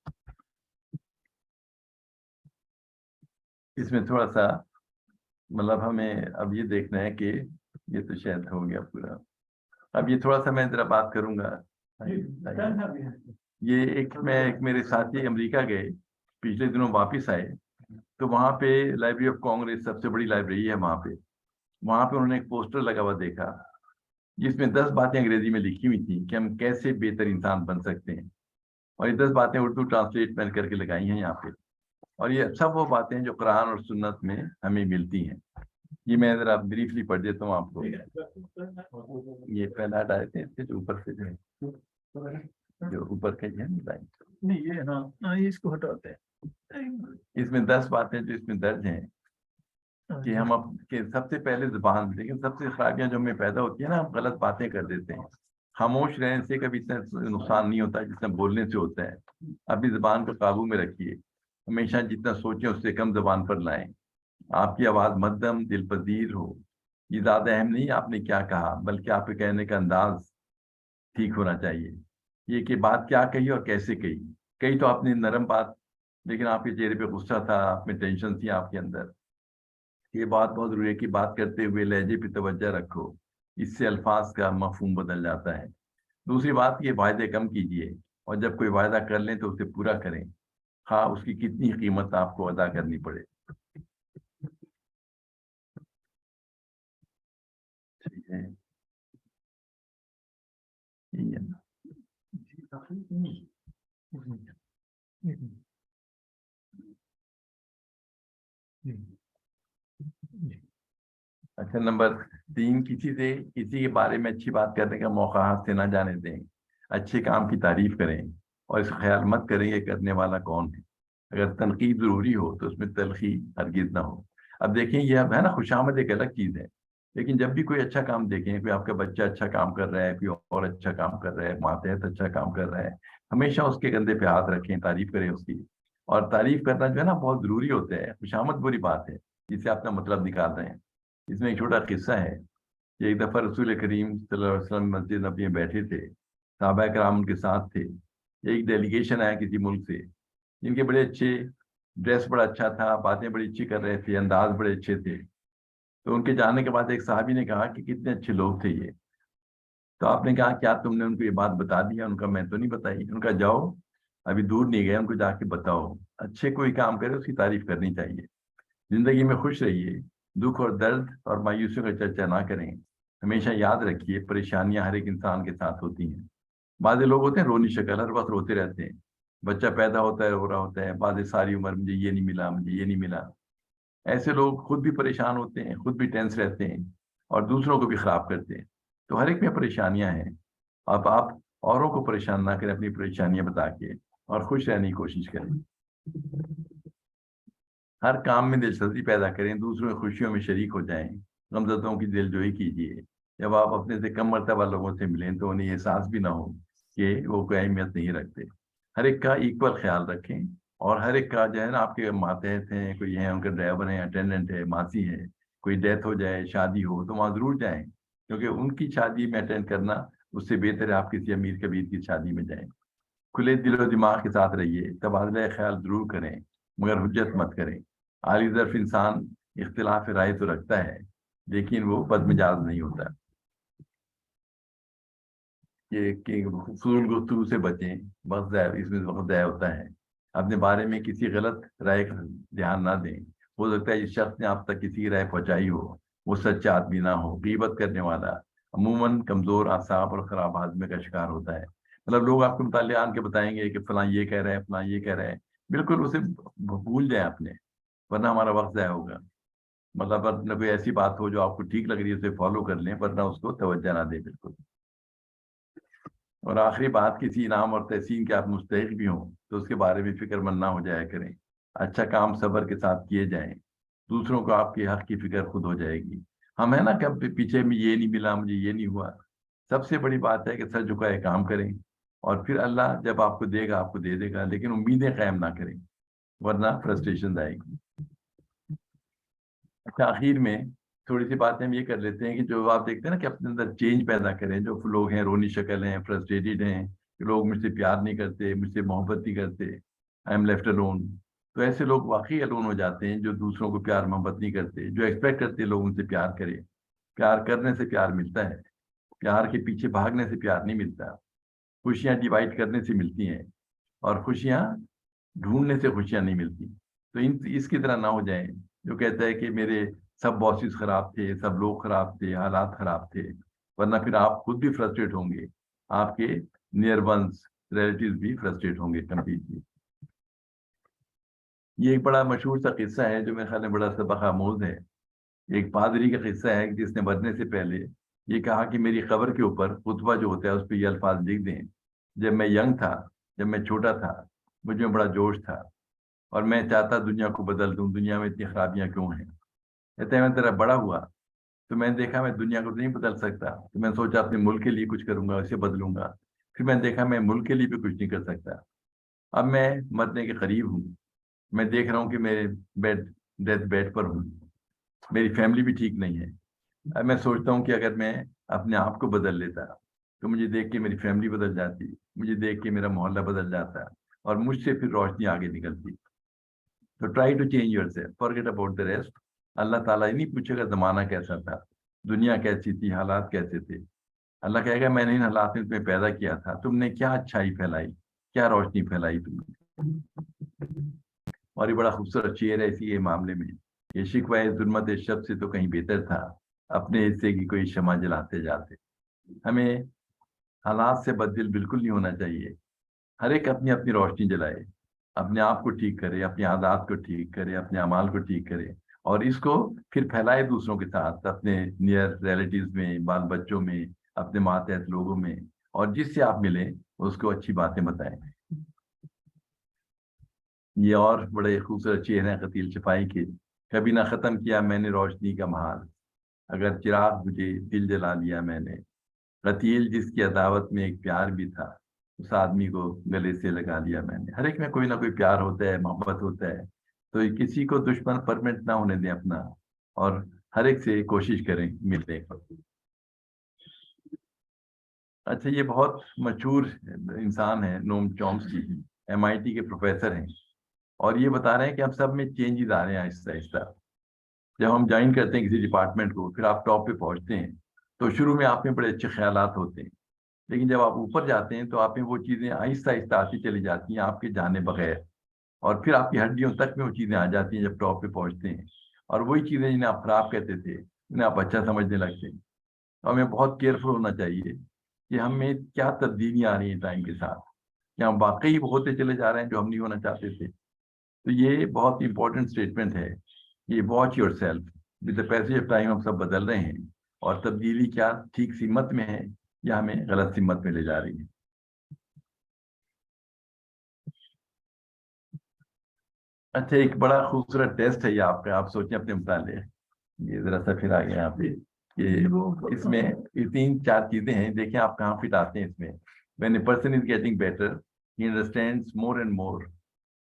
اس میں تھوڑا سا مطلب ہمیں اب یہ دیکھنا ہے کہ یہ تو شاید ہو گیا پورا۔ اب یہ تھوڑا سا میں ذرا بات کروں گا۔ یہ ایک میرے ساتھی امریکہ گئے پچھلے دنوں، واپس آئے تو وہاں پہ لائبریری آف کانگریس سب سے بڑی لائبریری ہے وہاں پہ انہوں نے ایک پوسٹر لگا ہوا دیکھا جس میں 10 باتیں انگریزی میں لکھی ہوئی تھیں کہ ہم کیسے بہتر انسان بن سکتے ہیں، اور یہ 10 باتیں اردو ٹرانسلیٹ میں کر کے لگائی ہیں یہاں پہ، اور یہ سب وہ باتیں جو قرآن اور سنت میں ہمیں ملتی ہیں۔ یہ میں ذرا بریفلی پڑھ دیتا ہوں آپ کو۔ یہ پہلا ہٹاتے ہیں جو اوپر سے جو اوپر کے ہیں نہیں، یہ ہاں اس کو ہٹاتے ہیں۔ اس میں 10 باتیں جو اس میں درج ہیں کہ ہم کہ سب سے پہلے زبان، لیکن سب سے خرابیاں جو ہمیں پیدا ہوتی ہیں نا، ہم غلط باتیں کر دیتے ہیں. خاموش رہنے سے کبھی اتنا نقصان نہیں ہوتا جتنا بولنے سے ہوتا ہے. اپنی زبان کو قابو میں رکھیے. ہمیشہ جتنا سوچیں اس سے کم زبان پر لائیں. آپ کی آواز مدھم دل پذیر ہو. یہ زیادہ اہم نہیں آپ نے کیا کہا، بلکہ آپ کے کہنے کا انداز ٹھیک ہونا چاہیے. یہ کہ بات کیا کہی اور کیسے کہی. کہی تو آپ نے نرم بات، لیکن آپ کے چہرے پہ غصہ تھا، آپ میں ٹینشن تھی آپ کے اندر. یہ بات بہت ضروری ہے کہ بات کرتے ہوئے لہجے پہ توجہ رکھو. اس سے الفاظ کا مفہوم بدل جاتا ہے. دوسری بات یہ وعدے کم کیجیے، اور جب کوئی وعدہ کر لیں تو اسے پورا کریں، ہاں اس کی کتنی قیمت آپ کو ادا کرنی پڑے. ٹھیک ہے. اچھا، نمبر 3، کسی کے بارے میں اچھی بات کرنے کا موقع ہاتھ سے نہ جانے دیں. اچھے کام کی تعریف کریں اور اس کا خیال مت کریں کہ کرنے والا کون ہے. اگر تنقید ضروری ہو تو اس میں تلخی ہرگز نہ ہو. اب دیکھیں، یہ اب ہے نا، خوشامد ایک الگ چیز ہے، لیکن جب بھی کوئی اچھا کام دیکھیں، کوئی آپ کا بچہ اچھا کام کر رہا ہے، کوئی اور اچھا کام کر رہا ہے، ماتحت اچھا کام کر رہا ہے، ہمیشہ اس کے کندھے پہ ہاتھ رکھیں، تعریف کریں اس کی. اور تعریف کرنا جو ہے نا بہت ضروری ہوتا ہے. خوشامد بری بات ہے جس سے آپ اپنا مطلب نکال رہے ہیں. اس میں ایک چھوٹا قصہ ہے کہ ایک دفعہ رسول کریم صلی اللہ علیہ وسلم مسجد نبی میں بیٹھے تھے. صحابہ کرام ان کے ساتھ تھے. ایک ڈیلیگیشن آیا کسی ملک سے، جن کے بڑے اچھے ڈریس بڑا اچھا تھا، باتیں بڑی اچھی کر رہے تھے، انداز بڑے اچھے تھے. تو ان کے جانے کے بعد ایک صحابی نے کہا کہ کتنے اچھے لوگ تھے یہ. تو آپ نے کہا کیا تم نے ان کو یہ بات بتا دیا؟ ان کا میں تو نہیں بتائی. ان کا جاؤ، ابھی دور نہیں گئے، ان کو جا کے بتاؤ. اچھے کوئی کام کرے اس کی تعریف کرنی چاہیے. زندگی میں خوش رہیے، دکھ اور درد اور مایوسیوں کا چرچا نہ کریں. ہمیشہ یاد رکھیے پریشانیاں ہر ایک انسان کے ساتھ ہوتی ہیں. بعض لوگ ہوتے ہیں رونی شکل، ہر وقت روتے رہتے ہیں. بچہ پیدا ہوتا ہے رو رہا ہوتا ہے، بعض ساری عمر مجھے یہ نہیں ملا، مجھے یہ نہیں ملا. ایسے لوگ خود بھی پریشان ہوتے ہیں، خود بھی ٹینس رہتے ہیں، اور دوسروں کو بھی خراب کرتے ہیں. تو ہر ایک میں پریشانیاں ہیں. اب آپ اوروں کو پریشان نہ کریں، اپنی پریشانیاں بتا کے، اور خوش رہنے کی کوشش کریں. ہر کام میں دلچسپی پیدا کریں، دوسروں کی خوشیوں میں شریک ہو جائیں، غمزدوں کی دلجوئی کیجیے. جب آپ اپنے سے کم مرتبہ لوگوں سے ملیں تو انہیں احساس بھی نہ ہو کہ وہ کوئی اہمیت نہیں رکھتے. ہر ایک کا ایکول خیال رکھیں، اور ہر ایک کا جو ہے نا، آپ کے ماتحت ہیں، کوئی ہیں ان کے ڈرائیور ہیں، اٹینڈنٹ ہے، ماسی ہے، کوئی ڈیتھ ہو جائے، شادی ہو تو وہاں ضرور جائیں، کیونکہ ان کی شادی میں اٹینڈ کرنا اس سے بہتر ہے آپ کسی امیر کبیر کی شادی میں جائیں. کھلے دل و دماغ کے ساتھ رہیے، تبادلہ خیال ضرور کریں، مگر حجت مت کریں. عالی ظرف انسان اختلاف رائے تو رکھتا ہے، لیکن وہ بد مزاج نہیں ہوتا. کہ فضول گفتگو سے بچیں، وقت ضائع، اس میں وقت ضائع ہوتا ہے. اپنے بارے میں کسی غلط رائے کا دھیان نہ دیں. ہو سکتا ہے جس شخص نے آپ تک کسی کی رائے پہنچائی ہو وہ سچا آدمی نہ ہو. غیبت کرنے والا عموماً کمزور اعصاب اور خراب ہاضمے کا شکار ہوتا ہے. مطلب لوگ آپ کے متعلق آن کے بتائیں گے کہ فلاں یہ کہہ رہے ہیں، فلاں یہ کہہ رہے ہیں، بالکل اسے بھول جائیں اپنے، ورنہ ہمارا وقت ضائع ہوگا. مطلب اگر کوئی ایسی بات ہو جو آپ کو ٹھیک لگ رہی ہے اسے فالو کر لیں، ورنہ اس کو توجہ نہ دیں بالکل. اور آخری بات، کسی انعام اور تحسین کے آپ مستحق بھی ہوں تو اس کے بارے میں فکر مند نہ ہو جایا کریں. اچھا کام صبر کے ساتھ کیے جائیں، دوسروں کو آپ کے حق کی فکر خود ہو جائے گی. ہم ہے نا کب پیچھے میں یہ نہیں ملا، مجھے یہ نہیں ہوا. سب سے بڑی بات ہے کہ سر جھکائے کام کریں، اور پھر اللہ جب آپ کو دے گا آپ کو دے دے گا، لیکن امیدیں قائم نہ کریں، ورنہ فرسٹریشن آئے گی. اچھا، آخر میں تھوڑی سی باتیں ہم یہ کر لیتے ہیں کہ جو آپ دیکھتے ہیں نا کہ اپنے اندر چینج پیدا کریں. جو لوگ ہیں رونی شکل ہیں، فرسٹریٹڈ ہیں، کہ لوگ مجھ سے پیار نہیں کرتے، مجھ سے محبت نہیں کرتے، آئی ایم لیفٹ الون. تو ایسے لوگ واقعی الون ہو جاتے ہیں جو دوسروں کو پیار محبت نہیں کرتے، جو ایکسپیکٹ کرتے ہیں لوگ ان سے پیار کرے. پیار کرنے سے پیار ملتا ہے، پیار کے پیچھے بھاگنے سے پیار نہیں ملتا. خوشیاں ڈیوائڈ کرنے سے ملتی ہیں، اور خوشیاں ڈھونڈنے سے خوشیاں نہیں ملتی. تو اس کی طرح نہ ہو جائیں جو کہتا ہے کہ میرے سب باسز خراب تھے، سب لوگ خراب تھے، حالات خراب تھے، ورنہ پھر آپ خود بھی فرسٹریٹ ہوں گے، آپ کے نیئر ونس ریلیٹیوز بھی فرسٹریٹ ہوں گے کمپلیٹلی. یہ ایک بڑا مشہور سا قصہ ہے جو میرے خیال میں بڑا سبق آموز ہے. ایک پادری کا قصہ ہے جس نے مرنے سے پہلے یہ کہا کہ میری قبر کے اوپر خطبہ جو ہوتا ہے اس پہ یہ الفاظ لکھ دیں: جب میں ینگ تھا، جب میں چھوٹا تھا، مجھ میں بڑا جوش تھا، اور میں چاہتا دنیا کو بدل دوں، دنیا میں اتنی خرابیاں کیوں ہیں. کہتے ہیں میں تیرا بڑا ہوا تو میں نے دیکھا میں دنیا کو نہیں بدل سکتا، تو میں نے سوچا اپنے ملک کے لیے کچھ کروں گا، اسے بدلوں گا۔ پھر میں نے دیکھا میں ملک کے لیے بھی کچھ نہیں کر سکتا۔ اب میں مرنے کے قریب ہوں، میں دیکھ رہا ہوں کہ میرے ڈیتھ بیڈ پر ہوں، میری فیملی بھی ٹھیک نہیں ہے۔ اب میں سوچتا ہوں کہ اگر میں اپنے آپ کو بدل لیتا تو مجھے دیکھ کے میری فیملی بدل جاتی، مجھے دیکھ کے میرا محلہ بدل جاتا، اور مجھ سے پھر روشنی آگے نکلتی۔ تو try to change yourself, forget about the rest. اللہ تعالیٰ یہ نہیں پوچھے گا زمانہ کیسا تھا، دنیا کیسی تھی، حالات کیسے تھے۔ اللہ کہے گا میں نے ان حالات میں تمہیں پیدا کیا تھا، تم نے کیا اچھائی پھیلائی، کیا روشنی پھیلائی تم نے۔ اور یہ بڑا خوبصورت شعر ہے اسی معاملے میں، یہ شکوہ ظلمت شب سے تو کہیں بہتر تھا، اپنے حصے کی کوئی شمع جلاتے جاتے۔ ہمیں حالات سے بددل بالکل نہیں ہونا چاہیے، ہر ایک اپنی اپنی روشنی جلائے، اپنے آپ کو ٹھیک کرے، اپنے عادات کو ٹھیک کرے، اپنے اعمال کو ٹھیک کرے، اور اس کو پھر پھیلائے دوسروں کے ساتھ، اپنے نیئر ریلیٹیوز میں، بال بچوں میں، اپنے ماتحت لوگوں میں، اور جس سے آپ ملیں اس کو اچھی باتیں بتائیں۔ یہ اور بڑے خوبصورت شعر ہیں قتیل شفائی کے، کبھی نہ ختم کیا میں نے روشنی کا محال، اگر چراغ بجھے دل جلا لیا میں نے، قتیل جس کی عداوت میں ایک پیار بھی تھا، اس آدمی کو گلے سے لگا لیا میں نے۔ ہر ایک میں کوئی نہ کوئی پیار ہوتا ہے، محبت ہوتا ہے، تو کسی کو دشمن پرمنٹ نہ ہونے دیں اپنا، اور ہر ایک سے کوشش کریں ملنے کی۔ اچھا، یہ بہت مشہور انسان ہے نوم چومسکی، MIT کے پروفیسر ہیں، اور یہ بتا رہے ہیں کہ ہم سب میں چینجز آ رہے ہیں آہستہ آہستہ۔ جب ہم جوائن کرتے ہیں کسی ڈپارٹمنٹ کو، پھر آپ ٹاپ پہ پہنچتے ہیں، تو شروع میں آپ میں بڑے اچھے خیالات ہوتے ہیں، لیکن جب آپ اوپر جاتے ہیں تو آپ میں وہ چیزیں آہستہ آہستہ آتی چلی جاتی ہیں آپ کے جانے بغیر، اور پھر آپ کی ہڈیوں تک میں وہ چیزیں آ جاتی ہیں جب ٹاپ پہ پہنچتے ہیں، اور وہی چیزیں جنہیں آپ خراب کہتے تھے انہیں آپ اچھا سمجھنے لگتے ہیں۔ تو ہمیں بہت کیئرفل ہونا چاہیے کہ ہمیں کیا تبدیلیاں آ رہی ہیں ٹائم کے ساتھ، کیا ہم واقعی ہوتے چلے جا رہے ہیں جو ہم نہیں ہونا چاہتے تھے۔ تو یہ بہت امپورٹنٹ اسٹیٹمنٹ ہے، یہ watch your self, with the passage of time ہم سب بدل رہے ہیں، اور تبدیلی کیا ٹھیک سمت میں ہے یا ہمیں غلط سمت میں لے جا رہی ہے۔ اچھا، ایک بڑا خوبصورت ٹیسٹ ہے یہ آپ کا، آپ سوچیں اپنے مطالعے، یہ ذرا سا پھر آ گیا یہاں پہ، یہ اس میں یہ 3-4 چیزیں ہیں، دیکھیں آپ کہاں فٹ آتے ہیں اس میں۔ when a person is getting better he understands more and more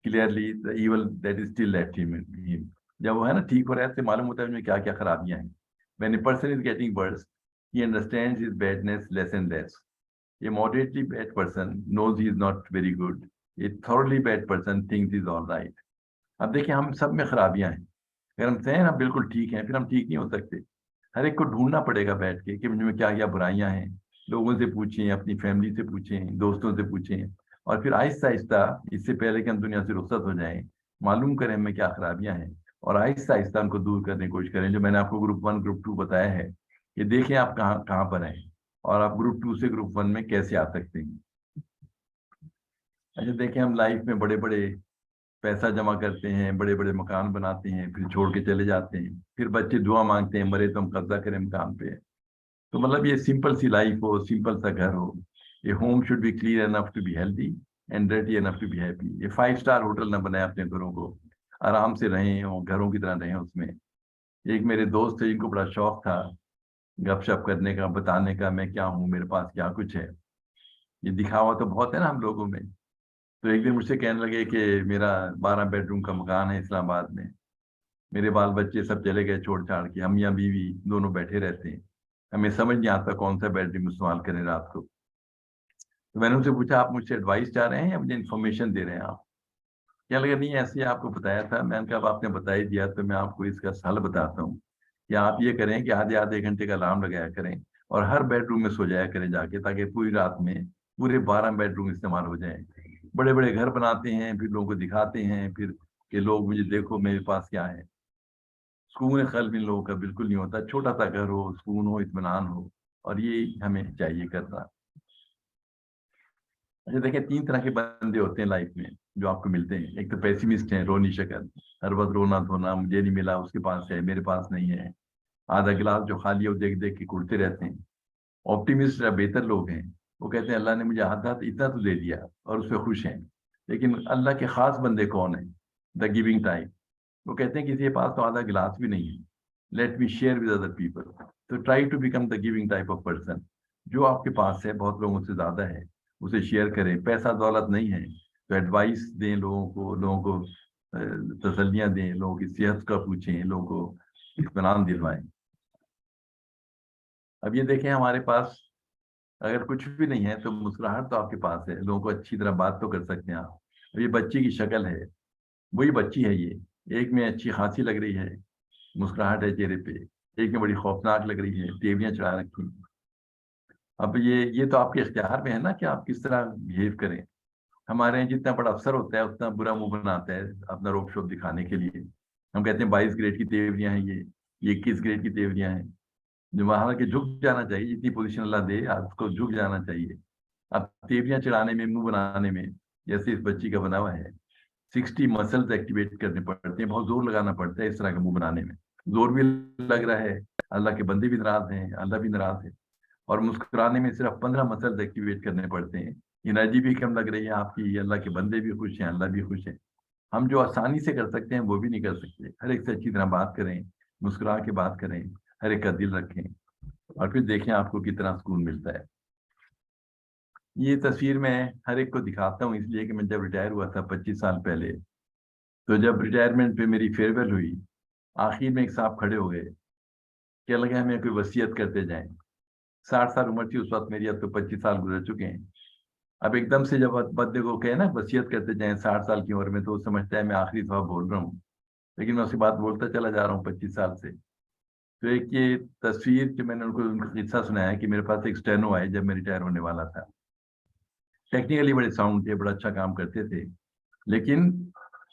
clearly the evil that is still left him. جب وہ ہے نا ٹھیک ہو رہا ہے اس سے معلوم ہوتا ہے اس میں کیا کیا خرابیاں ہیں۔ when a person is getting worse he understands his badness less and less. A moderately bad person knows he is not very good. A thoroughly bad person thinks he is all right. اب دیکھیں ہم سب میں خرابیاں ہیں، اگر ہم کہیں ہم بالکل ٹھیک ہیں پھر ہم ٹھیک نہیں ہو سکتے، ہر ایک کو ڈھونڈنا پڑے گا بیٹھ کے کہ مجھ میں کیا کیا برائیاں ہیں، لوگوں سے پوچھیں، اپنی فیملی سے پوچھیں، دوستوں سے پوچھیں، اور پھر آہستہ آہستہ اس سے پہلے کہ ہم دنیا سے رخصت ہو جائیں معلوم کریں ہمیں کیا خرابیاں ہیں، اور آہستہ آہستہ ان کو دور کرنے کی کوشش کریں۔ جو میں نے آپ کو گروپ 1 گروپ 2 بتایا ہے، یہ دیکھیں آپ کہاں پر ہیں، اور آپ گروپ 2 سے گروپ 1 میں کیسے آ سکتے ہیں۔ اچھا دیکھیں، ہم لائف میں بڑے بڑے پیسہ جمع کرتے ہیں، بڑے بڑے مکان بناتے ہیں، پھر چھوڑ کے چلے جاتے ہیں، پھر بچے دعا مانگتے ہیں مرے تو ہم قبضہ کریں مکان پہ۔ تو مطلب یہ سمپل سی لائف ہو، سمپل سا گھر ہو، یہ home should be clear enough to be healthy and dirty enough to be happy. یہ 5 اسٹار ہوٹل نہ بنائے اپنے گھروں کو، آرام سے رہیں اور گھروں کی طرح رہیں اس میں۔ ایک میرے دوست تھے جن کو بڑا شوق تھا گپ شپ کرنے کا، بتانے کا میں کیا ہوں، میرے پاس کیا کچھ ہے، یہ دکھاوا تو بہت ہے نا ہم لوگوں میں۔ تو ایک دن مجھ سے کہنے لگے کہ میرا 12 بیڈ روم کا مکان ہے اسلام آباد میں، میرے بال بچے سب چلے گئے چھوڑ چھاڑ کے، ہم یا بیوی دونوں بیٹھے رہتے ہیں، ہمیں سمجھ نہیں آتا کون سا بیڈ روم استعمال کریں رات کو۔ تو میں نے ان سے پوچھا آپ مجھ سے ایڈوائس چاہ رہے ہیں یا مجھے انفارمیشن دے رہے ہیں آپ؟ کیا لگا نہیں ایسے ہی آپ کو بتایا تھا۔ میں نے کہا اب آپ نے بتا ہی دیا تو میں آپ کو اس کا حل بتاتا ہوں کہ آپ یہ کریں کہ آدھے گھنٹے کا الارم لگایا کریں، اور ہر بیڈ روم میں سو جایا کریں جا کے، تاکہ پوری رات میں پورے 12 بیڈ روم استعمال ہو جائیں۔ بڑے بڑے گھر بناتے ہیں، پھر لوگوں کو دکھاتے ہیں، پھر کہ لوگ مجھے دیکھو میرے پاس کیا ہے۔ سکون قلب ان لوگوں کا بالکل نہیں ہوتا، چھوٹا سا گھر ہو، سکون ہو، اطمینان ہو، اور یہ ہمیں چاہیے کرنا۔ اچھا دیکھیں، 3 طرح کے بندے ہوتے ہیں لائف میں جو آپ کو ملتے ہیں۔ ایک تو پیسیمسٹ ہیں، رونی شکل، ہر وقت رونا دھونا، مجھے نہیں ملا، اس کے پاس ہے میرے پاس نہیں ہے، آدھا گلاس جو خالی ہو دیکھ دیکھ کے کڑتے رہتے ہیں۔ آپٹیمسٹ یا بہتر لوگ ہیں، وہ کہتے ہیں اللہ نے مجھے آدھا اتنا تو دے دیا اور اس پہ خوش ہیں۔ لیکن اللہ کے خاص بندے کون ہیں؟ دا گیونگ ٹائپ، وہ کہتے ہیں کسی کے پاس تو آدھا گلاس بھی نہیں ہے، let me share with other people. So try to become the giving type of person. جو آپ کے پاس ہے بہت لوگوں سے زیادہ ہے اسے شیئر کریں. پیسہ دولت نہیں ہے تو ایڈوائس دیں لوگوں کو تسلیاں دیں, لوگوں کی صحت کا پوچھیں, لوگوں کو اطمینان دلوائیں. اب یہ دیکھیں ہمارے پاس اگر کچھ بھی نہیں ہے تو مسکراہٹ تو آپ کے پاس ہے, لوگوں کو اچھی طرح بات تو کر سکتے ہیں آپ. اب یہ بچی کی شکل ہے, وہی بچی ہے یہ. ایک میں اچھی خاصی لگ رہی ہے, مسکراہٹ ہے چہرے پہ, ایک میں بڑی خوفناک لگ رہی ہے, ٹیبلیاں چڑھا رکھی. اب یہ تو آپ کے اختیار میں ہے نا کہ آپ کس طرح بہیو کریں. ہمارے یہاں جتنا بڑا افسر ہوتا ہے اتنا برا منہ بناتا ہے اپنا روب شوب دکھانے کے لیے. ہم کہتے ہیں 22 گریڈ کی تیوریاں ہیں, یہ 21 گریڈ کی تیوریاں ہیں. جو وہاں کے جھک جانا چاہیے, جتنی پوزیشن اللہ دے آپ کو جھک جانا چاہیے. اب تیوریاں چڑھانے میں, منہ بنانے میں, جیسے اس بچی کا بنا ہوا ہے, 60 مسلز ایکٹیویٹ کرنے پڑتے ہیں, بہت زور لگانا پڑتا ہے اس طرح کا منہ بنانے میں. زور بھی لگ رہا ہے, اللہ کے بندے بھی ناراض ہیں, اللہ بھی ناراض ہے. اور مسکرانے میں صرف 15 مسلز ایکٹیویٹ کرنے پڑتے ہیں. انرجی بھی کم لگ رہی ہے آپ کی, اللہ کے بندے بھی خوش ہیں, اللہ بھی خوش ہے. ہم جو آسانی سے کر سکتے ہیں وہ بھی نہیں کر سکتے. ہر ایک سے اچھی طرح بات کریں, مسکرا کے بات کریں, ہر ایک کا دل رکھیں, اور پھر دیکھیں آپ کو کتنا سکون ملتا ہے. یہ تصویر میں ہر ایک کو دکھاتا ہوں اس لیے کہ میں جب ریٹائر ہوا تھا 25 سال پہلے, تو جب ریٹائرمنٹ پہ میری فیئر ویل ہوئی, آخر میں ایک صاحب کھڑے ہو گئے کہ لگا ہمیں کوئی وصیت کرتے جائیں. 60 سال عمر تھی اس وقت میری, اب تو 25 سال گزر چکے ہیں. اب ایک دم سے جب بندے کو کہے نا وصیت کرتے جائیں 60 سال کی عمر میں, تو وہ سمجھتا ہے میں آخری دفعہ بول رہا ہوں, لیکن میں اس کی بات بولتا چلا جا رہا ہوں 25 سال سے. تو ایک یہ تصویر جو میں نے ان کا قصہ سنایا کہ میرے پاس ایک اسٹینو آئے جب میں ریٹائر ہونے والا تھا. ٹیکنیکلی بڑے ساؤنڈ تھے, بڑا اچھا کام کرتے تھے, لیکن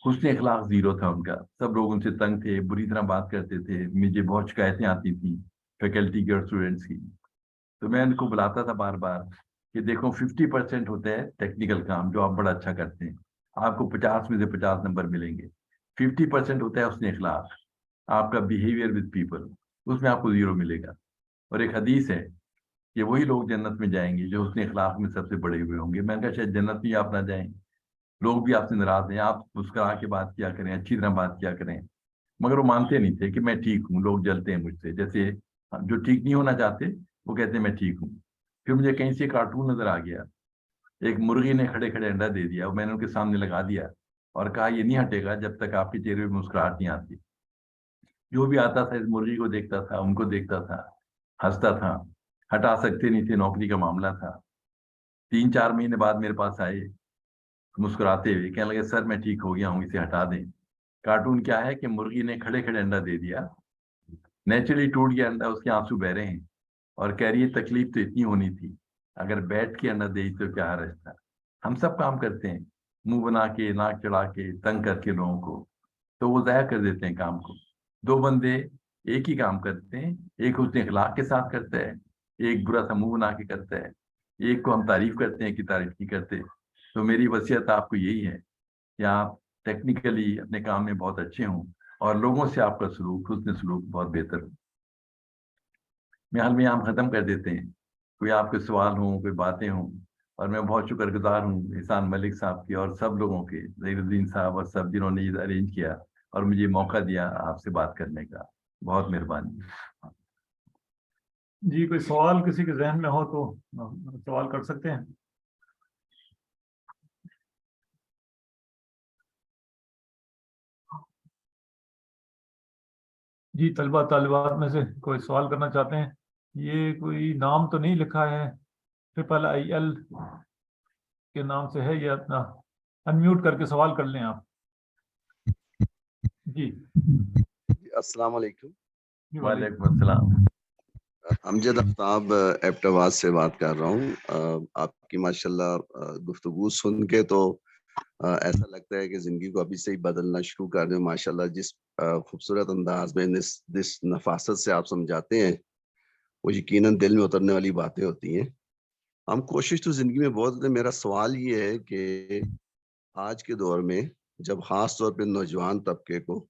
حسن اخلاق زیرو تھا ان کا. سب لوگ ان سے تنگ تھے, بری طرح بات کرتے تھے, مجھے بہت شکایتیں آتی تھیں فیکلٹی کی اور اسٹوڈنٹس کی. تو میں ان کو بلاتا تھا بار بار کہ دیکھو 50% ہوتا ہے ٹیکنیکل کام جو آپ بڑا اچھا کرتے ہیں, آپ کو 50 میں سے 50 نمبر ملیں گے. 50% ہوتا ہے حسن اخلاق, آپ کا بیہیویئر ود پیپل, اس میں آپ کو 0 ملے گا. اور ایک حدیث ہے کہ وہی لوگ جنت میں جائیں گے جو حسن اخلاق میں سب سے بڑے ہوئے ہوں گے. میں نے کہا شاید جنت میں آپ نہ جائیں, لوگ بھی آپ سے ناراض ہیں, آپ مسکرا کے بات کیا کریں, اچھی طرح بات کیا کریں. مگر وہ مانتے نہیں تھے کہ میں ٹھیک ہوں, لوگ جلتے ہیں مجھ سے. جیسے جو ٹھیک نہیں ہونا چاہتے وہ کہتے ہیں میں ٹھیک ہوں. پھر مجھے کہیں سے کارٹون نظر آ گیا, ایک مرغی نے کھڑے کھڑے انڈا دے دیا, اور میں نے ان کے سامنے لگا دیا اور کہا یہ نہیں ہٹے گا جب تک آپ کے چہرے پہ مسکراہٹ نہیں آتی. جو بھی آتا تھا اس مرغی کو دیکھتا تھا, ان کو دیکھتا تھا, ہنستا تھا. ہٹا سکتے نہیں تھے, نوکری کا معاملہ تھا. 3-4 مہینے بعد میرے پاس آئے مسکراتے ہوئے, کہنے لگے سر میں ٹھیک ہو گیا ہوں, اسے ہٹا دیں. کارٹون کیا ہے کہ مرغی نے کھڑے کھڑے انڈا دے دیا, نیچرلی ٹوٹ گیا انڈا, اس کے آنسو بہ رہے ہیں, اور کہہ رہی ہے تکلیف تو اتنی ہونی تھی, اگر بیٹھ کے انڈا دے تو کیا حرج تھا. ہم سب کام کرتے ہیں منہ بنا کے, ناک چڑھا کے, تنگ کر کے لوگوں کو, تو وہ ضائع کر دیتے ہیں کام کو. 2 بندے ایک ہی کام کرتے ہیں, ایک حسن اخلاق کے ساتھ کرتا ہے, ایک برا سا منہ بنا کے کرتا ہے. ایک کو ہم تعریف کرتے ہیں کہ تعریف نہیں کرتے. تو میری وصیت آپ کو یہی ہے کہ آپ ٹیکنیکلی اپنے کام میں بہت اچھے ہوں, اور لوگوں سے آپ کا سلوک, حسن سلوک بہت بہتر ہو. میں حال میں یہاں ختم کر دیتے ہیں. کوئی آپ کے سوال ہوں, کوئی باتیں ہوں. اور میں بہت شکر گزار ہوں احسان ملک صاحب کی اور سب لوگوں کے, ظہیر الدین صاحب اور سب جنہوں نے یہ ارینج کیا اور مجھے موقع دیا آپ سے بات کرنے کا. بہت مہربانی. جی کوئی سوال کسی کے ذہن میں ہو تو سوال کر سکتے ہیں. جی طلبہ طالبات میں سے کوئی سوال کرنا چاہتے ہیں؟ یہ کوئی نام تو نہیں لکھا ہے, IIL کے نام سے ہے, یہ اپنا انمیوٹ کر کے سوال کر لیں آپ. جی السلام علیکم. وعلیکم السلام. امجد آفتاب ایبٹاباد سے بات کر رہا ہوں. آپ کی ماشاءاللہ گفتگو سن کے تو ایسا لگتا ہے کہ زندگی کو ابھی سے ہی بدلنا شروع کر دیں. ماشاءاللہ جس خوبصورت انداز میں جس نفاست سے آپ سمجھاتے ہیں وہ یقیناً دل میں اترنے والی باتیں ہوتی ہیں. ہم کوشش تو زندگی میں بہت ہوتے ہیں. میرا سوال یہ ہے کہ آج کے دور میں جب خاص طور پہ نوجوان طبقے کو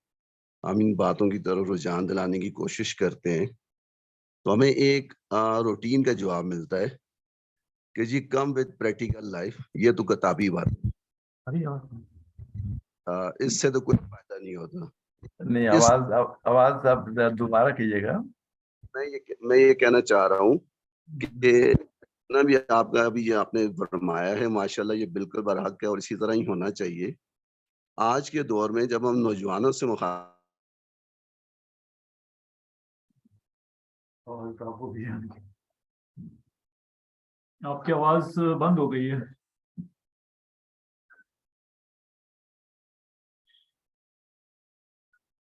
ہم ان باتوں کی طرف رجحان دلانے کی کوشش کرتے ہیں تو ہمیں ایک روٹین کا جواب ملتا ہے کہ جی کم وتھ پریکٹیکل لائف. یہ تو کتابی بات ہے, اس سے تو کوئی فائدہ نہیں ہوتا. نہیں آواز آپ دوبارہ کیجیے گا. میں یہ کہنا چاہ رہا ہوں کہ نہ بھی آپ کا ابھی یہ آپ نے فرمایا ہے ماشاءاللہ یہ بالکل برحق ہے اور اسی طرح ہی ہونا چاہیے. آج کے دور میں جب ہم نوجوانوں سے آپ کی آواز بند ہو گئی ہے.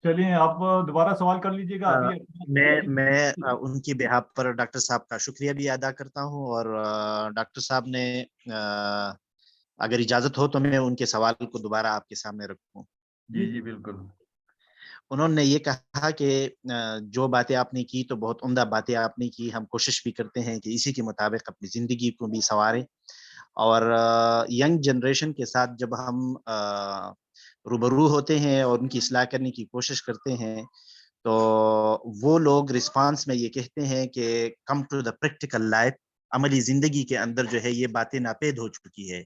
چلیے آپ دوبارہ سوال کر لیجیے گا. میں ان کی بہاف پر ڈاکٹر صاحب کا شکریہ بھی ادا کرتا ہوں، اور ڈاکٹر صاحب نے اگر اجازت ہو تو میں ان کے سوال کو دوبارہ آپ کے سامنے رکھوں. جی بالکل. انہوں نے یہ کہا کہ جو باتیں آپ نے کی تو بہت عمدہ باتیں آپ نے کی، ہم کوشش بھی کرتے ہیں کہ اسی کے مطابق اپنی زندگی کو بھی سنواریں، اور ینگ جنریشن کے ساتھ جب ہم روبرو ہوتے ہیں اور ان کی اصلاح کرنے کی کوشش کرتے ہیں تو وہ لوگ رسپانس میں یہ کہتے ہیں کہ come to the practical life, عملی زندگی کے اندر جو ہے یہ باتیں ناپید ہو چکی ہے.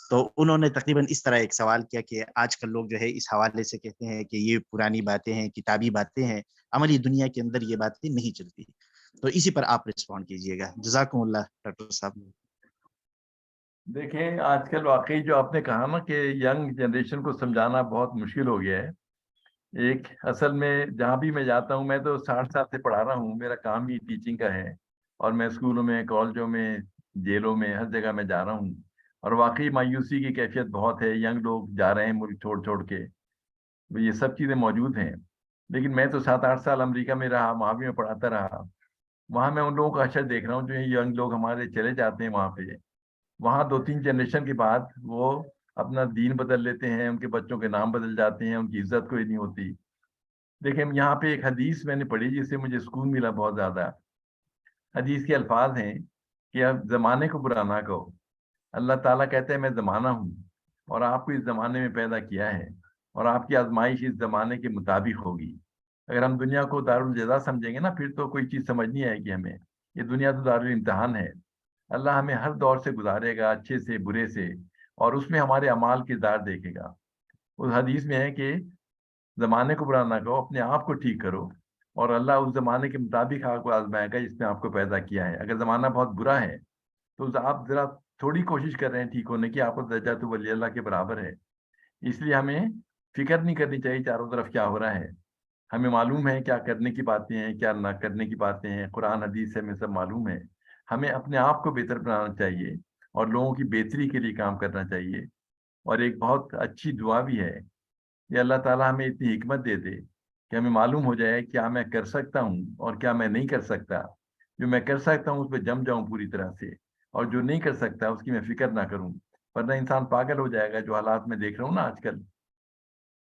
تو انہوں نے تقریباً اس طرح ایک سوال کیا کہ آج کل لوگ جو ہے اس حوالے سے کہتے ہیں کہ یہ پرانی باتیں ہیں، کتابی باتیں ہیں، عملی دنیا کے اندر یہ باتیں نہیں چلتی. تو اسی پر آپ رسپونڈ کیجئے گا. جزاکم اللہ ڈاکٹر صاحب. دیکھیں آج کل واقعی جو آپ نے کہا نا کہ ینگ جنریشن کو سمجھانا بہت مشکل ہو گیا ہے. ایک اصل میں جہاں بھی میں جاتا ہوں، میں تو 60 سال سے پڑھا رہا ہوں، میرا کام ہی ٹیچنگ کا ہے، اور میں اسکولوں میں، کالجوں میں، جیلوں میں، ہر جگہ میں جا رہا ہوں، اور واقعی مایوسی کی کیفیت بہت ہے. ینگ لوگ جا رہے ہیں ملک چھوڑ کے، یہ سب چیزیں موجود ہیں. لیکن میں تو 7-8 سال امریکہ میں رہا، وہاں بھی میں پڑھاتا رہا. وہاں میں ان لوگوں کا اشر دیکھ رہا ہوں جو ینگ لوگ ہمارے چلے جاتے ہیں وہاں 2-3 جنریشن کے بعد وہ اپنا دین بدل لیتے ہیں، ان کے بچوں کے نام بدل جاتے ہیں، ان کی عزت کوئی نہیں ہوتی. دیکھیں یہاں پہ ایک حدیث میں نے پڑھی جس سے مجھے سکون ملا بہت زیادہ. حدیث کے الفاظ ہیں کہ اب زمانے کو برا نہ کہو. اللہ تعالیٰ کہتے ہیں میں زمانہ ہوں اور آپ کو اس زمانے میں پیدا کیا ہے، اور آپ کی آزمائش اس زمانے کے مطابق ہوگی. اگر ہم دنیا کو دارالجزا سمجھیں گے نا، پھر تو کوئی چیز سمجھ نہیں آئے گی ہمیں. یہ دنیا تو دارالامتحان ہے. اللہ ہمیں ہر دور سے گزارے گا، اچھے سے برے سے، اور اس میں ہمارے اعمال کی کردار دیکھے گا. اس حدیث میں ہے کہ زمانے کو برا نہ کہو، اپنے آپ کو ٹھیک کرو، اور اللہ اس زمانے کے مطابق آپ کو آزمائے گا جس میں آپ کو پیدا کیا ہے. اگر زمانہ بہت برا ہے تو آپ ذرا تھوڑی کوشش کر رہے ہیں ٹھیک ہونے کی، آپ کو درجہ تو ولی اللہ کے برابر ہے. اس لیے ہمیں فکر نہیں کرنی چاہیے چاروں طرف کیا ہو رہا ہے. ہمیں معلوم ہے کیا کرنے کی باتیں ہیں، کیا نہ کرنے کی باتیں ہیں. قرآن حدیث سے ہمیں سب معلوم ہے. ہمیں اپنے آپ کو بہتر بنانا چاہیے اور لوگوں کی بہتری کے لیے کام کرنا چاہیے. اور ایک بہت اچھی دعا بھی ہے کہ اللہ تعالیٰ ہمیں اتنی حکمت دے دے کہ ہمیں معلوم ہو جائے کیا میں کر سکتا ہوں اور کیا میں نہیں کر سکتا. جو میں کر سکتا ہوں اس پہ جم جاؤں پوری طرح سے، اور جو نہیں کر سکتا اس کی میں فکر نہ کروں، ورنہ انسان پاگل ہو جائے گا. جو حالات میں دیکھ رہا ہوں نا آج کل،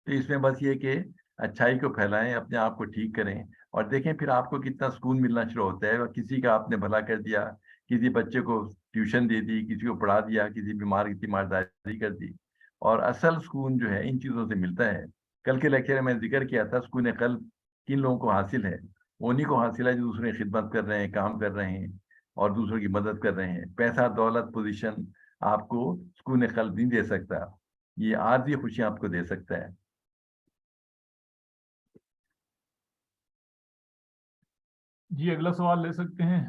تو اس میں بس یہ کہ اچھائی کو پھیلائیں، اپنے آپ کو ٹھیک کریں، اور دیکھیں پھر آپ کو کتنا سکون ملنا شروع ہوتا ہے. اور کسی کا آپ نے بھلا کر دیا، کسی بچے کو ٹیوشن دے دی، کسی کو پڑھا دیا، کسی بیمار کی تیمارداری کر دی. اور اصل سکون جو ہے ان چیزوں سے ملتا ہے. کل کے لیکچر میں ذکر کیا تھا سکون قلب کن لوگوں کو حاصل ہے. انہیں کو حاصل ہے جو دوسرے کی خدمت کر رہے ہیں، کام کر رہے ہیں، اور دوسروں کی مدد کر رہے ہیں. پیسہ، دولت، پوزیشن آپ کو سکون قلب نہیں دے سکتا، یہ عارضی خوشیاں آپ کو دے سکتا ہے. جی اگلا سوال لے سکتے ہیں.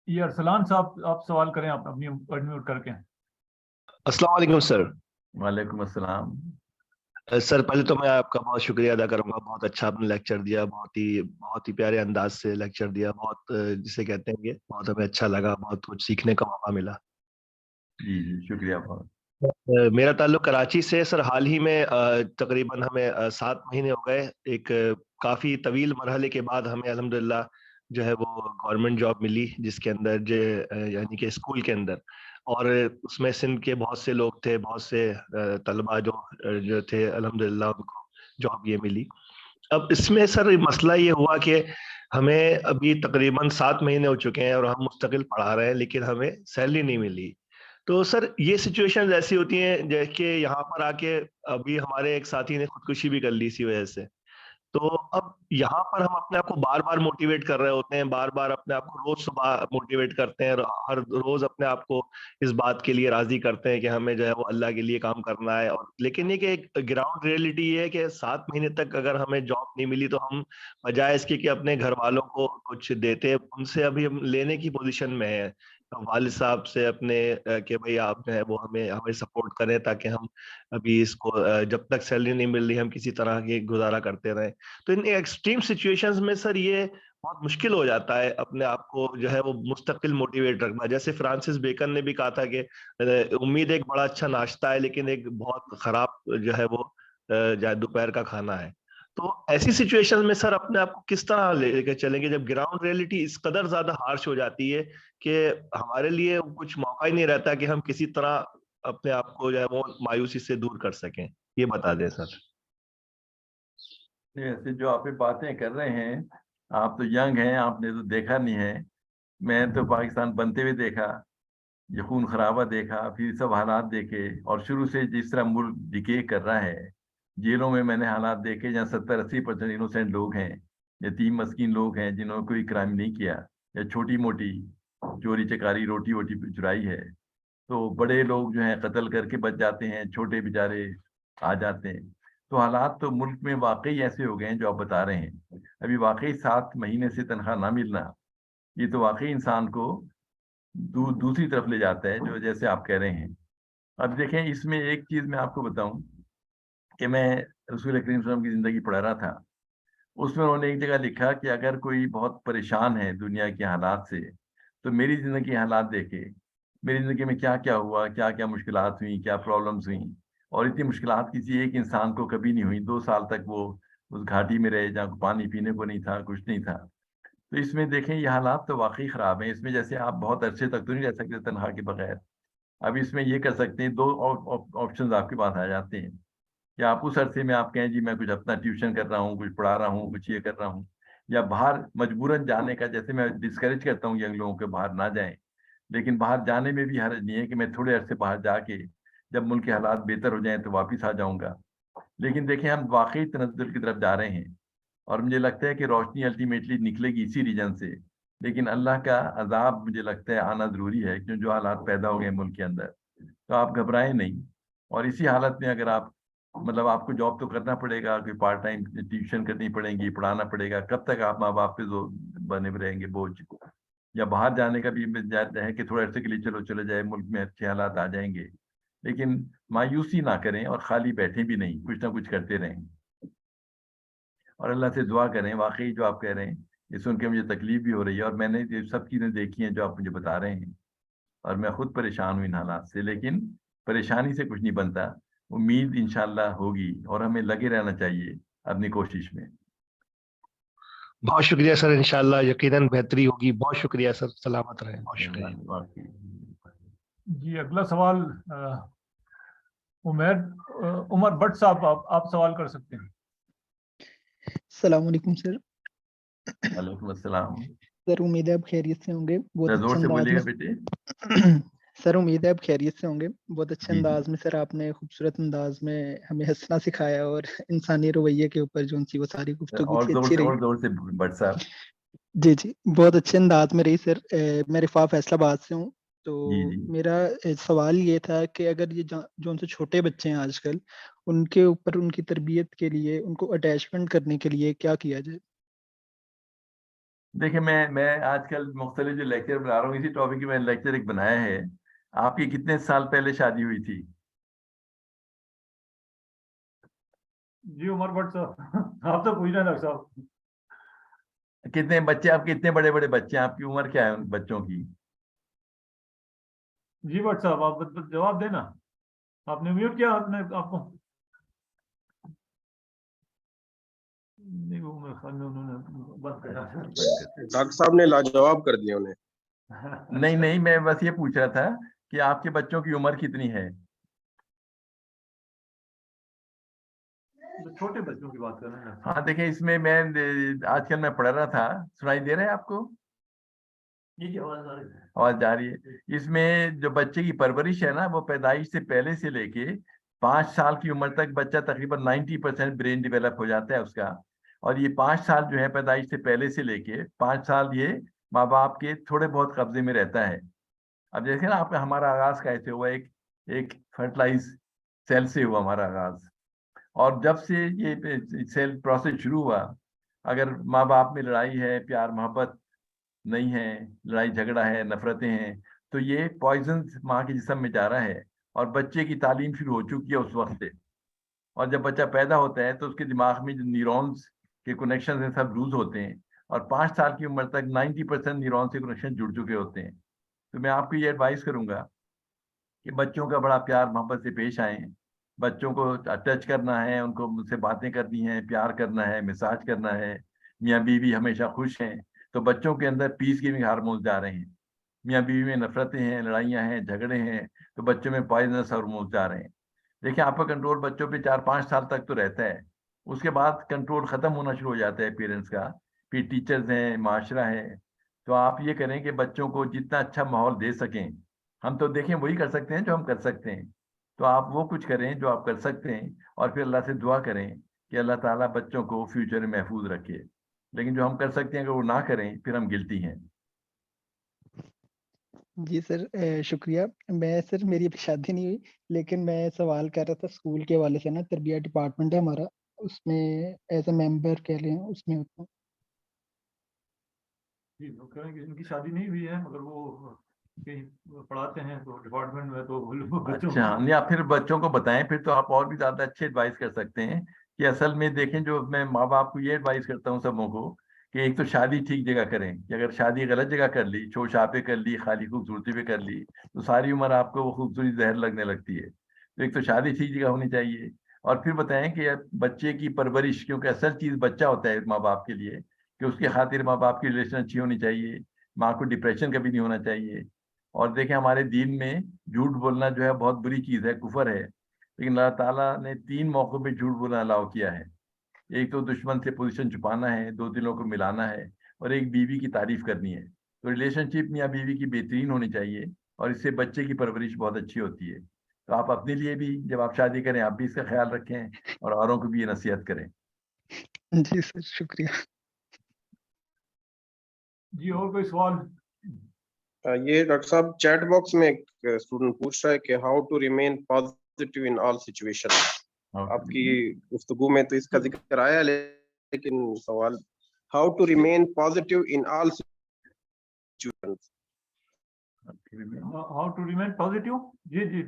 یہ ارسلان صاحب آپ سوال کریں، آپ اپنی انمیوٹ کر کے. السلام علیکم سر. وعلیکم السلام. سر پہلے تو میں آپ کا بہت شکریہ ادا کروں گا. بہت اچھا آپ نے لیکچر دیا، بہت ہی پیارے انداز سے لیکچر دیا. بہت جسے کہتے ہیں کہ بہت ہمیں اچھا لگا، بہت کچھ سیکھنے کا موقع ملا. جی شکریہ بہت. میرا تعلق کراچی سے. سر حال ہی میں تقریباً ہمیں 7 مہینے ہو گئے. ایک کافی طویل مرحلے کے بعد ہمیں الحمدللہ جو ہے وہ گورنمنٹ جاب ملی، جس کے اندر یعنی کہ اسکول کے اندر، اور اس میں سندھ کے بہت سے لوگ تھے، بہت سے طلباء جو تھے الحمدللہ ان کو جاب یہ ملی. اب اس میں سر مسئلہ یہ ہوا کہ ہمیں ابھی تقریباً 7 مہینے ہو چکے ہیں اور ہم مستقل پڑھا رہے ہیں، لیکن ہمیں سیلری نہیں ملی. تو سر یہ سچویشن ایسی ہوتی ہیں جیسے کہ یہاں پر آ کے ابھی ہمارے ایک ساتھی نے خودکشی بھی کر لی اسی وجہ سے. تو اب یہاں پر ہم اپنے آپ کو بار بار موٹیویٹ کر رہے ہوتے ہیں، بار بار اپنے آپ کو روز صبح موٹیویٹ کرتے ہیں، ہر روز اپنے آپ کو اس بات کے لیے راضی کرتے ہیں کہ ہمیں جو ہے وہ اللہ کے لیے کام کرنا ہے. اور لیکن یہ کہ ایک گراؤنڈ ریئلٹی یہ ہے کہ 7 مہینے تک اگر ہمیں جاب نہیں ملی تو ہم بجائے اس کے کہ اپنے گھر والوں کو کچھ دیتے، ان سے ابھی ہم لینے کی پوزیشن میں ہیں، والد صاحب سے اپنے کہ بھئی آپ جو ہے وہ ہمیں سپورٹ کریں تاکہ ہم ابھی اس کو جب تک سیلری نہیں مل رہی ہم کسی طرح کی گزارا کرتے رہیں. تو ان ایکسٹریم سچویشنز میں سر یہ بہت مشکل ہو جاتا ہے اپنے آپ کو جو ہے وہ مستقل موٹیویٹ رکھنا. جیسے فرانسس بیکن نے بھی کہا تھا کہ امید ایک بڑا اچھا ناشتہ ہے لیکن ایک بہت خراب جو ہے وہ دوپہر کا کھانا ہے. تو ایسی سچویشن میں سر اپنے آپ کو کس طرح لے کے چلیں گے جب گراؤنڈ ریئلٹی اس قدر زیادہ ہارش ہو جاتی ہے کہ ہمارے لیے کچھ موقع ہی نہیں رہتا کہ ہم کسی طرح اپنے آپ کو جو ہے وہ مایوسی سے دور کر سکیں؟ یہ بتا دیں سر. ایسے جو آپ باتیں کر رہے ہیں، آپ تو ینگ ہیں، آپ نے تو دیکھا نہیں ہے. میں تو پاکستان بنتے ہوئے دیکھا، یہ خون خرابہ دیکھا، پھر سب حالات دیکھے، اور شروع سے جس طرح ملک ڈکے کر رہا ہے، جیلوں میں نے حالات دیکھے جہاں 70-80% انوسینٹ لوگ ہیں، یتیم مسکین لوگ ہیں جنہوں نے کوئی کرائم نہیں کیا، یا چھوٹی موٹی چوری چکاری روٹی ووٹی چرائی ہے، تو بڑے لوگ جو ہیں قتل کر کے بچ جاتے ہیں، چھوٹے بیچارے آ جاتے ہیں. تو حالات تو ملک میں واقعی ایسے ہو گئے ہیں جو آپ بتا رہے ہیں. ابھی واقعی 7 مہینے سے تنخواہ نہ ملنا، یہ تو واقعی انسان کو دوسری طرف لے جاتا ہے، جو جیسے آپ کہہ رہے ہیں. اب دیکھیں، اس میں ایک چیز میں آپ کو بتاؤں کہ میں رسول کریم صلی اللہ علیہ وسلم کی زندگی پڑھا رہا تھا. اس میں انہوں نے ایک جگہ لکھا کہ اگر کوئی بہت پریشان ہے دنیا کے حالات سے تو میری زندگی کے حالات دیکھے، میری زندگی میں کیا کیا ہوا، کیا کیا مشکلات ہوئیں، کیا پرابلمس ہوئیں. اور اتنی مشکلات کسی ایک انسان کو کبھی نہیں ہوئی. 2 سال تک وہ اس گھاٹی میں رہے جہاں پانی پینے کو نہیں تھا، کچھ نہیں تھا. تو اس میں دیکھیں یہ حالات تو واقعی خراب ہیں. اس میں جیسے آپ بہت عرصے تک تو نہیں رہ سکتے تنخواہ کے بغیر. اب اس میں یہ کر سکتے ہیں، 2 آپشنز آپ کے پاس آ جاتے ہیں کہ آپ اس عرصے میں آپ کہیں جی میں کچھ اپنا ٹیوشن کر رہا ہوں، کچھ پڑھا رہا ہوں، کچھ یہ کر رہا ہوں، یا باہر مجبوراً جانے کا. جیسے میں ڈسکریج کرتا ہوں ینگ لوگوں کے باہر نہ جائیں، لیکن باہر جانے میں بھی حرج نہیں ہے کہ میں تھوڑے عرصے باہر جا کے جب ملک کے حالات بہتر ہو جائیں تو واپس آ جاؤں گا. لیکن دیکھیں ہم واقعی تنزل کی طرف جا رہے ہیں، اور مجھے لگتا ہے کہ روشنی الٹیمیٹلی نکلے گی اسی ریجن سے. لیکن اللہ کا عذاب مجھے لگتا ہے آنا ضروری ہے، کیوں جو حالات پیدا ہو گئے ملک کے اندر. تو آپ گھبرائیں نہیں. اور اسی حالت میں اگر آپ مطلب آپ کو جاب تو کرنا پڑے گا، کوئی پارٹ ٹائم ٹیوشن کرنی پڑے گی، پڑھانا پڑے گا. کب تک آپ ماں باپ پہ بنے رہیں گے بوجھ؟ یا باہر جانے کا بھی ہے کہ تھوڑے عرصے کے لیے چلو چلے جائے، ملک میں اچھے حالات آ جائیں گے. لیکن مایوسی نہ کریں اور خالی بیٹھیں بھی نہیں، کچھ نہ کچھ کرتے رہیں اور اللہ سے دعا کریں. واقعی جو آپ کہہ رہے ہیں یہ سن کے مجھے تکلیف بھی ہو رہی ہے، اور میں نے یہ سب چیزیں دیکھی ہیں جو آپ مجھے بتا رہے ہیں، اور میں خود پریشان ہوں ان حالات سے. لیکن پریشانی سے کچھ نہیں بنتا، امید انشاءاللہ ہوگی، اور ہمیں لگے رہنا چاہیے اپنی کوشش میں. بہت شکریہ سر، انشاءاللہ یقیناً بہتری ہوگی. بہت شکریہ سر، سلامت رہیں. بہت شکریہ. جی اگلا سوال عمر بٹ صاحب، آپ سوال کر سکتے ہیں. السلام علیکم سر. وعلیکم السلام. سر امید ہے آپ خیریت سے ہوں گے. بہت زور اچھے سے بولیے گا انداز بیٹے. سر امید ہے آپ خیریت سے ہوں گے. بہت اچھے جی انداز میں سر آپ نے خوبصورت انداز میں ہمیں ہنسنا سکھایا، اور انسانی رویے کے اوپر جو وہ ساری گفتگو تھی اچھی رہی. اور زور سے بٹ صاحب. جی جی بہت اچھے انداز میں رہی سر. میں رفاع فیصل آباد سے ہوں. تو جی میرا سوال یہ تھا کہ اگر یہ جو ان سے چھوٹے بچے ہیں آج کل، ان کے اوپر ان کی تربیت کے لیے، ان کو اٹیچمنٹ کرنے کے لیے کیا کیا جائے؟ دیکھیں میں آج کل مختلف جو لیکچر بنا رہا ہوں اسی ٹاپک کی میں لیکچر ایک بنایا ہے. آپ کی کتنے سال پہلے شادی ہوئی تھی؟ جی عمر بٹ صاحب آپ تو پوچھنا ڈاکٹر صاحب. کتنے بچے آپ کے؟ اتنے بڑے بڑے بچے ہیں، آپ کی عمر کیا ہے ان بچوں کی؟ جی بٹ صاحب آپ جواب دینا. آپ نے میوٹ کیا آپ کو؟ نہیں وہ میرے خیال میں انہوں نے بند کر دیا. ڈاکٹر صاحب نے لاجواب کر دیا انہیں. نہیں میں بس یہ پوچھ رہا تھا کہ آپ کے بچوں کی عمر کتنی ہے؟ چھوٹے بچوں کی بات کر رہے ہیں. ہاں دیکھیں اس میں آج کل میں پڑھ رہا تھا. سنائی دے رہا ہے آپ کو؟ یہ آواز آ رہی ہے؟ آواز جا رہی ہے. اس میں جو بچے کی پرورش ہے نا، وہ پیدائش سے پہلے سے لے کے 5 سال کی عمر تک بچہ تقریباً 90% برین ڈیولپ ہو جاتا ہے اس کا. اور یہ 5 سال جو ہے پیدائش سے پہلے سے لے کے 5 سال یہ ماں باپ کے تھوڑے بہت قبضے میں رہتا ہے. اب دیکھیں نا آپ کا ہمارا آغاز کیسے ہوا, ایک فرٹیلائز سیل سے ہوا ہمارا آغاز, اور جب سے یہ سیل پروسیس شروع ہوا, اگر ماں باپ میں لڑائی ہے, پیار محبت نہیں ہے, لڑائی جھگڑا ہے, نفرتیں ہیں, تو یہ پوائزن ماں کے جسم میں جا رہا ہے, اور بچے کی تعلیم شروع ہو چکی ہے اس وقت سے. اور جب بچہ پیدا ہوتا ہے تو اس کے دماغ میں جو نیورونز کے کنیکشن ہیں سب لوز ہوتے ہیں, اور 5 سال کی عمر تک 90% نیورون سے کنیکشن جڑ چکے ہوتے ہیں. تو میں آپ کو یہ ایڈوائز کروں گا کہ بچوں کا بڑا پیار محبت سے پیش آئیں. بچوں کو ٹچ کرنا ہے, ان کو مجھ سے باتیں کرنی ہیں, پیار کرنا ہے, مساج کرنا ہے. میاں بیوی ہمیشہ خوش ہیں تو بچوں کے اندر پیس گیونگ ہارمونز جا رہے ہیں. میاں بیوی میں نفرتیں ہیں, لڑائیاں ہیں, جھگڑے ہیں, تو بچوں میں پوائزنس ہارمونز جا رہے ہیں. دیکھیں آپ کا کنٹرول بچوں پہ 4-5 سال تک تو رہتا ہے, اس کے بعد کنٹرول ختم ہونا شروع ہو جاتا ہے پیرنٹس کا. پھر ٹیچرز ہیں, معاشرہ ہے. تو آپ یہ کریں کہ بچوں کو جتنا اچھا ماحول دے سکیں, ہم تو دیکھیں وہی کر سکتے ہیں جو ہم کر سکتے ہیں, تو آپ وہ کچھ کریں جو آپ کر سکتے ہیں, اور پھر اللہ سے دعا کریں کہ اللہ تعالیٰ بچوں کو فیوچر میں محفوظ رکھے. لیکن جو ہم کر سکتے ہیں اگر وہ نہ کریں پھر ہم گلٹی ہیں. جی سر شکریہ. میں سر میری ابھی شادی نہیں ہوئی, لیکن میں سوال کر رہا تھا اسکول کے حوالے سے نا, تربیت ڈپارٹمنٹ ہے ہمارا, اس میں ایز اے ممبر کہہ لیں اس میں ہوتا ہوں. جی وہ کہیں کہ ان کی شادی نہیں ہوئی ہے مگر وہ کہیں پڑھاتے ہیں تو ڈپارٹمنٹ میں, تو بچوں اچھا, یا پھر بچوں کو بتائیں, پھر تو آپ اور بھی زیادہ اچھے ایڈوائز کر سکتے ہیں. کہ اصل میں دیکھیں, جو میں ماں باپ کو یہ ایڈوائز کرتا ہوں سبوں کو, کہ ایک تو شادی ٹھیک جگہ کریں, کہ اگر شادی غلط جگہ کر لی, شوشا پہ کر لی, خالی خوبصورتی پہ کر لی, تو ساری عمر آپ کو وہ خوبصورتی زہر لگنے لگتی ہے. تو ایک تو شادی ٹھیک جگہ ہونی چاہیے, اور پھر بتائیں کہ بچے کی پرورش, کیونکہ اصل چیز بچہ ہوتا ہے ماں باپ کے لیے, کہ اس کی خاطر ماں باپ کی ریلیشن اچھی ہونی چاہیے, ماں کو ڈپریشن کبھی نہیں ہونا چاہیے. اور دیکھیں ہمارے دین میں جھوٹ بولنا جو ہے بہت بری چیز ہے, کفر ہے, لیکن اللہ تعالیٰ نے 3 موقعوں پہ جھوٹ بولنا الاؤ کیا ہے. ایک تو دشمن سے پوزیشن چھپانا ہے, 2 دلوں کو ملانا ہے, اور ایک بیوی کی تعریف کرنی ہے. تو ریلیشن شپ میاں بیوی کی بہترین ہونی چاہیے, اور اس سے بچے کی پرورش بہت اچھی ہوتی ہے. تو آپ اپنے لیے بھی جب آپ شادی کریں آپ بھی اس کا خیال رکھیں, اور اوروں کو بھی یہ نصیحت کریں. جی سر شکریہ. جی اور کوئی سوال؟ یہ ڈاکٹر صاحب چیٹ باکس میں ایک اسٹوڈنٹ پوچھ رہا ہے کہ how to remain positive in all situation. آپ کی گفتگو میں تو اس کا ذکر آیا, لیکن سوال how to remain positive in all situation. How to remain positive. جی جی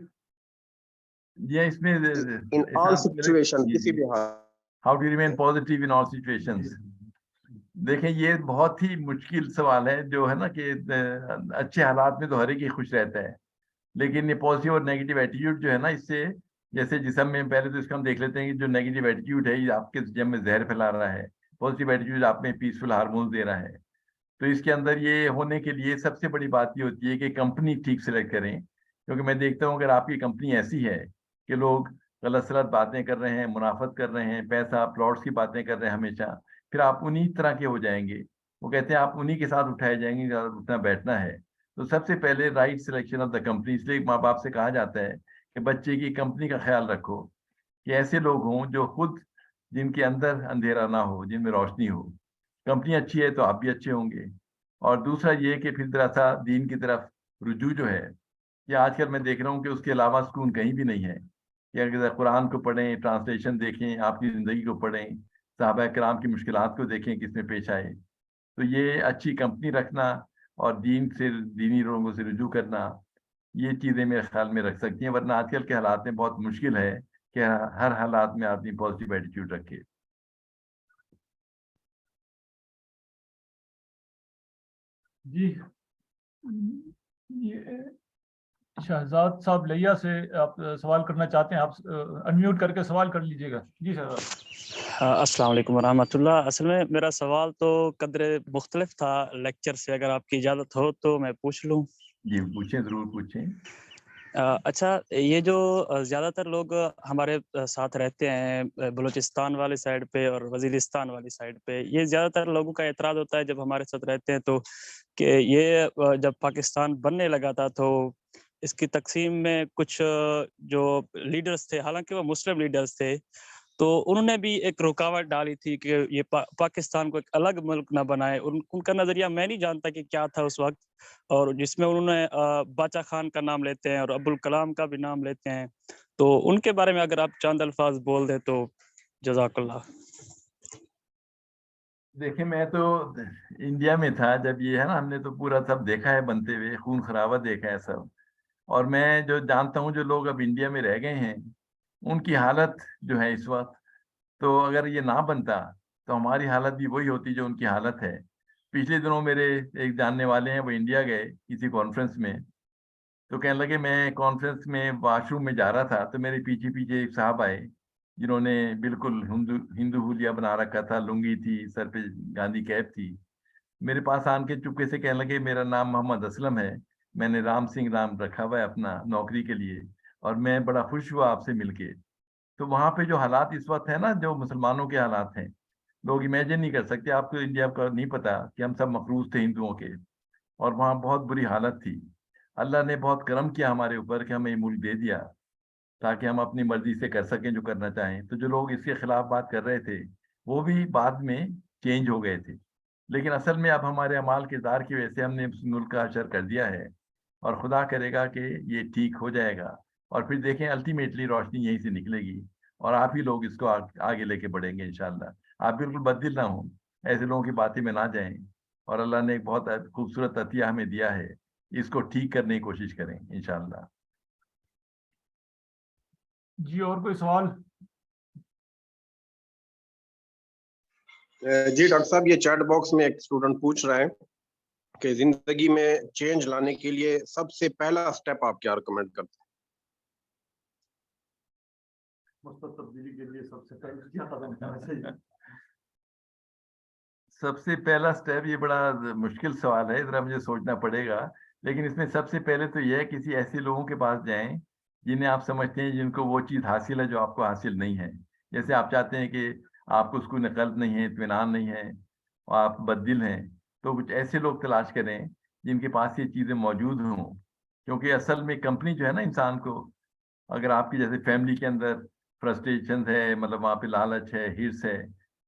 یہ اس میں ان آل سچویشن, کسی بھی حال. How to remain positive in all situations. دیکھیں یہ بہت ہی مشکل سوال ہے, جو ہے نا کہ اچھے حالات میں تو ہر ایک ہی خوش رہتا ہے, لیکن یہ پازیٹیو اور نیگیٹو ایٹیٹیوڈ جو ہے نا, اس سے جیسے جسم میں پہلے تو اس کا ہم دیکھ لیتے ہیں کہ جو نیگیٹو ایٹیٹیوڈ ہے یہ آپ کے جسم میں زہر پھیلا رہا ہے, پازیٹیو ایٹیٹیوڈ آپ میں پیسفل ہارمونز دے رہا ہے. تو اس کے اندر یہ ہونے کے لیے سب سے بڑی بات یہ ہوتی ہے کہ کمپنی ٹھیک سلیکٹ کریں, کیونکہ میں دیکھتا ہوں اگر آپ کی کمپنی ایسی ہے کہ لوگ غلط سلط باتیں کر رہے ہیں, منافقت کر رہے ہیں, پیسہ پلاٹس کی باتیں کر رہے ہیں ہمیشہ, پھر آپ انہی طرح کے ہو جائیں گے. وہ کہتے ہیں آپ انہی کے ساتھ اٹھائے جائیں گے, اٹھنا بیٹھنا ہے. تو سب سے پہلے right selection of the company, اس لیے ماں باپ سے کہا جاتا ہے کہ بچے کی کمپنی کا خیال رکھو, کہ ایسے لوگ ہوں جو خود, جن کے اندر اندھیرا نہ ہو, جن میں روشنی ہو. کمپنی اچھی ہے تو آپ بھی اچھے ہوں گے. اور دوسرا یہ کہ پھر ذرا سا دین کی طرف رجوع جو ہے, یہ آج کل میں دیکھ رہا ہوں کہ اس کے علاوہ سکون کہیں بھی نہیں ہے. کہ اگر قرآن کو پڑھیں, ٹرانسلیشن دیکھیں, آپ کی زندگی کو پڑھیں, صحابہ کرام کی مشکلات کو دیکھیں کس میں پیش آئے, تو یہ اچھی کمپنی رکھنا اور دین سے, دینی لوگوں سے رجوع کرنا, یہ چیزیں میرے خیال میں رکھ سکتی ہیں. ورنہ آج کل کے حالات میں بہت مشکل ہے کہ ہر حالات میں آدمی پازیٹیو ایٹیٹیوڈ رکھے. جی یہ شہزاد صاحب لیا سے آپ سوال کرنا چاہتے ہیں, آپ انمیوٹ کر کے سوال کر لیجیے گا. جی شہزاد. السلام علیکم ورحمۃ اللہ. اصل میں میرا سوال تو قدر مختلف تھا لیکچر سے, اگر آپ کی اجازت ہو تو میں پوچھ لوں. جی پوچھیں, ضرور پوچھیں. اچھا, یہ جو زیادہ تر لوگ ہمارے ساتھ رہتے ہیں بلوچستان والی سائڈ پہ اور وزیرستان والی سائڈ پہ, یہ زیادہ تر لوگوں کا اعتراض ہوتا ہے جب ہمارے ساتھ رہتے ہیں تو, کہ یہ جب پاکستان بننے لگا تھا تو اس کی تقسیم میں کچھ جو لیڈرز تھے, حالانکہ وہ مسلم لیڈرز تھے, تو انہوں نے بھی ایک رکاوٹ ڈالی تھی کہ یہ پاکستان کو ایک الگ ملک نہ بنائے. ان کا نظریہ میں نہیں جانتا کہ کیا تھا اس وقت, اور جس میں انہوں نے باچا خان کا نام لیتے ہیں اور ابوالکلام کا بھی نام لیتے ہیں. تو ان کے بارے میں اگر آپ چند الفاظ بول دیں تو جزاک اللہ. دیکھیں میں تو انڈیا میں تھا جب یہ ہے نا, ہم نے تو پورا سب دیکھا ہے بنتے ہوئے, خون خرابہ دیکھا ہے سب. اور میں جو جانتا ہوں جو لوگ اب انڈیا میں رہ گئے ہیں ان کی حالت جو ہے اس وقت, تو اگر یہ نہ بنتا تو ہماری حالت بھی وہی ہوتی جو ان کی حالت ہے. پچھلے دنوں میرے ایک جاننے والے ہیں, وہ انڈیا گئے کسی کانفرنس میں, تو کہنے لگے میں کانفرنس میں واش روم میں جا رہا تھا تو میرے پیچھے پیچھے ایک صاحب آئے جنہوں نے بالکل ہندو حلیہ بنا رکھا تھا, لنگی تھی, سر پہ گاندھی کیپ تھی. میرے پاس آن کے چپکے سے کہنے لگے میرا نام محمد اسلم ہے, میں نے رام سنگھ نام رکھا ہوا ہے اپنا نوکری کے لیے, اور میں بڑا خوش ہوا آپ سے مل کے. تو وہاں پہ جو حالات اس وقت ہیں نا, جو مسلمانوں کے حالات ہیں, لوگ امیجن نہیں کر سکتے. آپ کو انڈیا کا نہیں پتا کہ ہم سب مقروض تھے ہندوؤں کے, اور وہاں بہت بری حالت تھی. اللہ نے بہت کرم کیا ہمارے اوپر کہ ہمیں یہ ملک دے دیا تاکہ ہم اپنی مرضی سے کر سکیں جو کرنا چاہیں. تو جو لوگ اس کے خلاف بات کر رہے تھے وہ بھی بعد میں چینج ہو گئے تھے, لیکن اصل میں اب ہمارے اعمال کردار کی وجہ سے ہم نے اس ملک کا اشر کر دیا ہے, اور خدا کرے گا کہ یہ ٹھیک ہو جائے گا. اور پھر دیکھیں الٹیمیٹلی روشنی یہیں سے نکلے گی, اور آپ ہی لوگ اس کو آگے لے کے بڑھیں گے انشاءاللہ. آپ بالکل بددل نہ ہوں, ایسے لوگوں کی باتیں میں نہ جائیں, اور اللہ نے ایک بہت خوبصورت عطیہ ہمیں دیا ہے, اس کو ٹھیک کرنے کی کوشش کریں انشاءاللہ. جی اور کوئی سوال؟ جی ڈاکٹر صاحب, یہ چیٹ باکس میں ایک اسٹوڈنٹ پوچھ رہا ہے کہ زندگی میں چینج لانے کے لیے سب سے پہلا سٹیپ آپ کیا ریکمینڈ کرتے ہیں؟ تبدیلی کے لیے سب سے پہلے کیا قدم اٹھانا چاہیے؟ سب سے پہلا سٹیپ, یہ بڑا مشکل سوال ہے, ذرا مجھے سوچنا پڑے گا. لیکن اس میں سب سے پہلے تو یہ ہے کسی ایسے لوگوں کے پاس جائیں جنہیں آپ سمجھتے ہیں جن کو وہ چیز حاصل ہے جو آپ کو حاصل نہیں ہے. جیسے آپ چاہتے ہیں کہ آپ کو سکون قلب نہیں ہے, اطمینان نہیں ہے, اور آپ بددل ہیں, تو کچھ ایسے لوگ تلاش کریں جن کے پاس یہ چیزیں موجود ہوں. کیونکہ اصل میں کمپنی جو ہے نا انسان کو, اگر آپ کی جیسے فیملی کے اندر فرسٹریشن ہے, مطلب وہاں پہ لالچ ہے, ہرس ہے,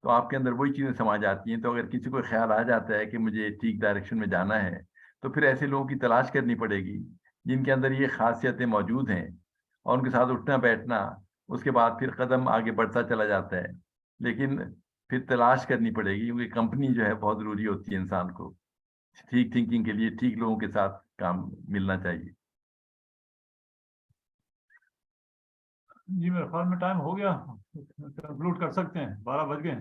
تو آپ کے اندر وہی چیزیں سما جاتی ہیں. تو اگر کسی کو خیال آ جاتا ہے کہ مجھے ٹھیک ڈائریکشن میں جانا ہے, تو پھر ایسے لوگوں کی تلاش کرنی پڑے گی جن کے اندر یہ خاصیتیں موجود ہیں, اور ان کے ساتھ اٹھنا بیٹھنا, اس کے بعد پھر قدم آگے بڑھتا چلا جاتا ہے. لیکن پھر تلاش کرنی پڑے گی, کیونکہ کمپنی جو ہے بہت ضروری ہوتی ہے انسان کو. ٹھیک تھنکنگ کے لیے ٹھیک لوگوں کے ساتھ کام ملنا چاہیے. جی میرے خیال میں ٹائم ہو گیا, کنکلوڈ کر سکتے ہیں, 12 بج گئے.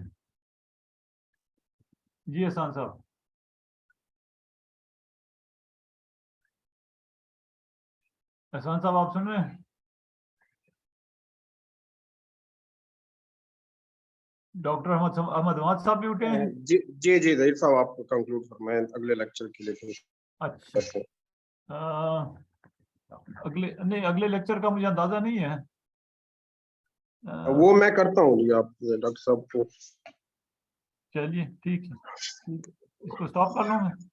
جی احسان صاحب. احسان صاحب آپ سن رہے ہیں؟ ڈاکٹر احمد عماد صاحب بھی اٹھے ہیں. جی ظہیر صاحب, آپ کو کنکلوڈ فرمائیں اگلے لیکچر کے لیے. اچھا, اگلے لیکچر کا مجھے اندازہ نہیں ہے. وہ میں کرتا ہوں جی, آپ ڈاکٹر صاحب کو. چلیے ٹھیک ہے, اس کو اسٹاپ کر لوں میں.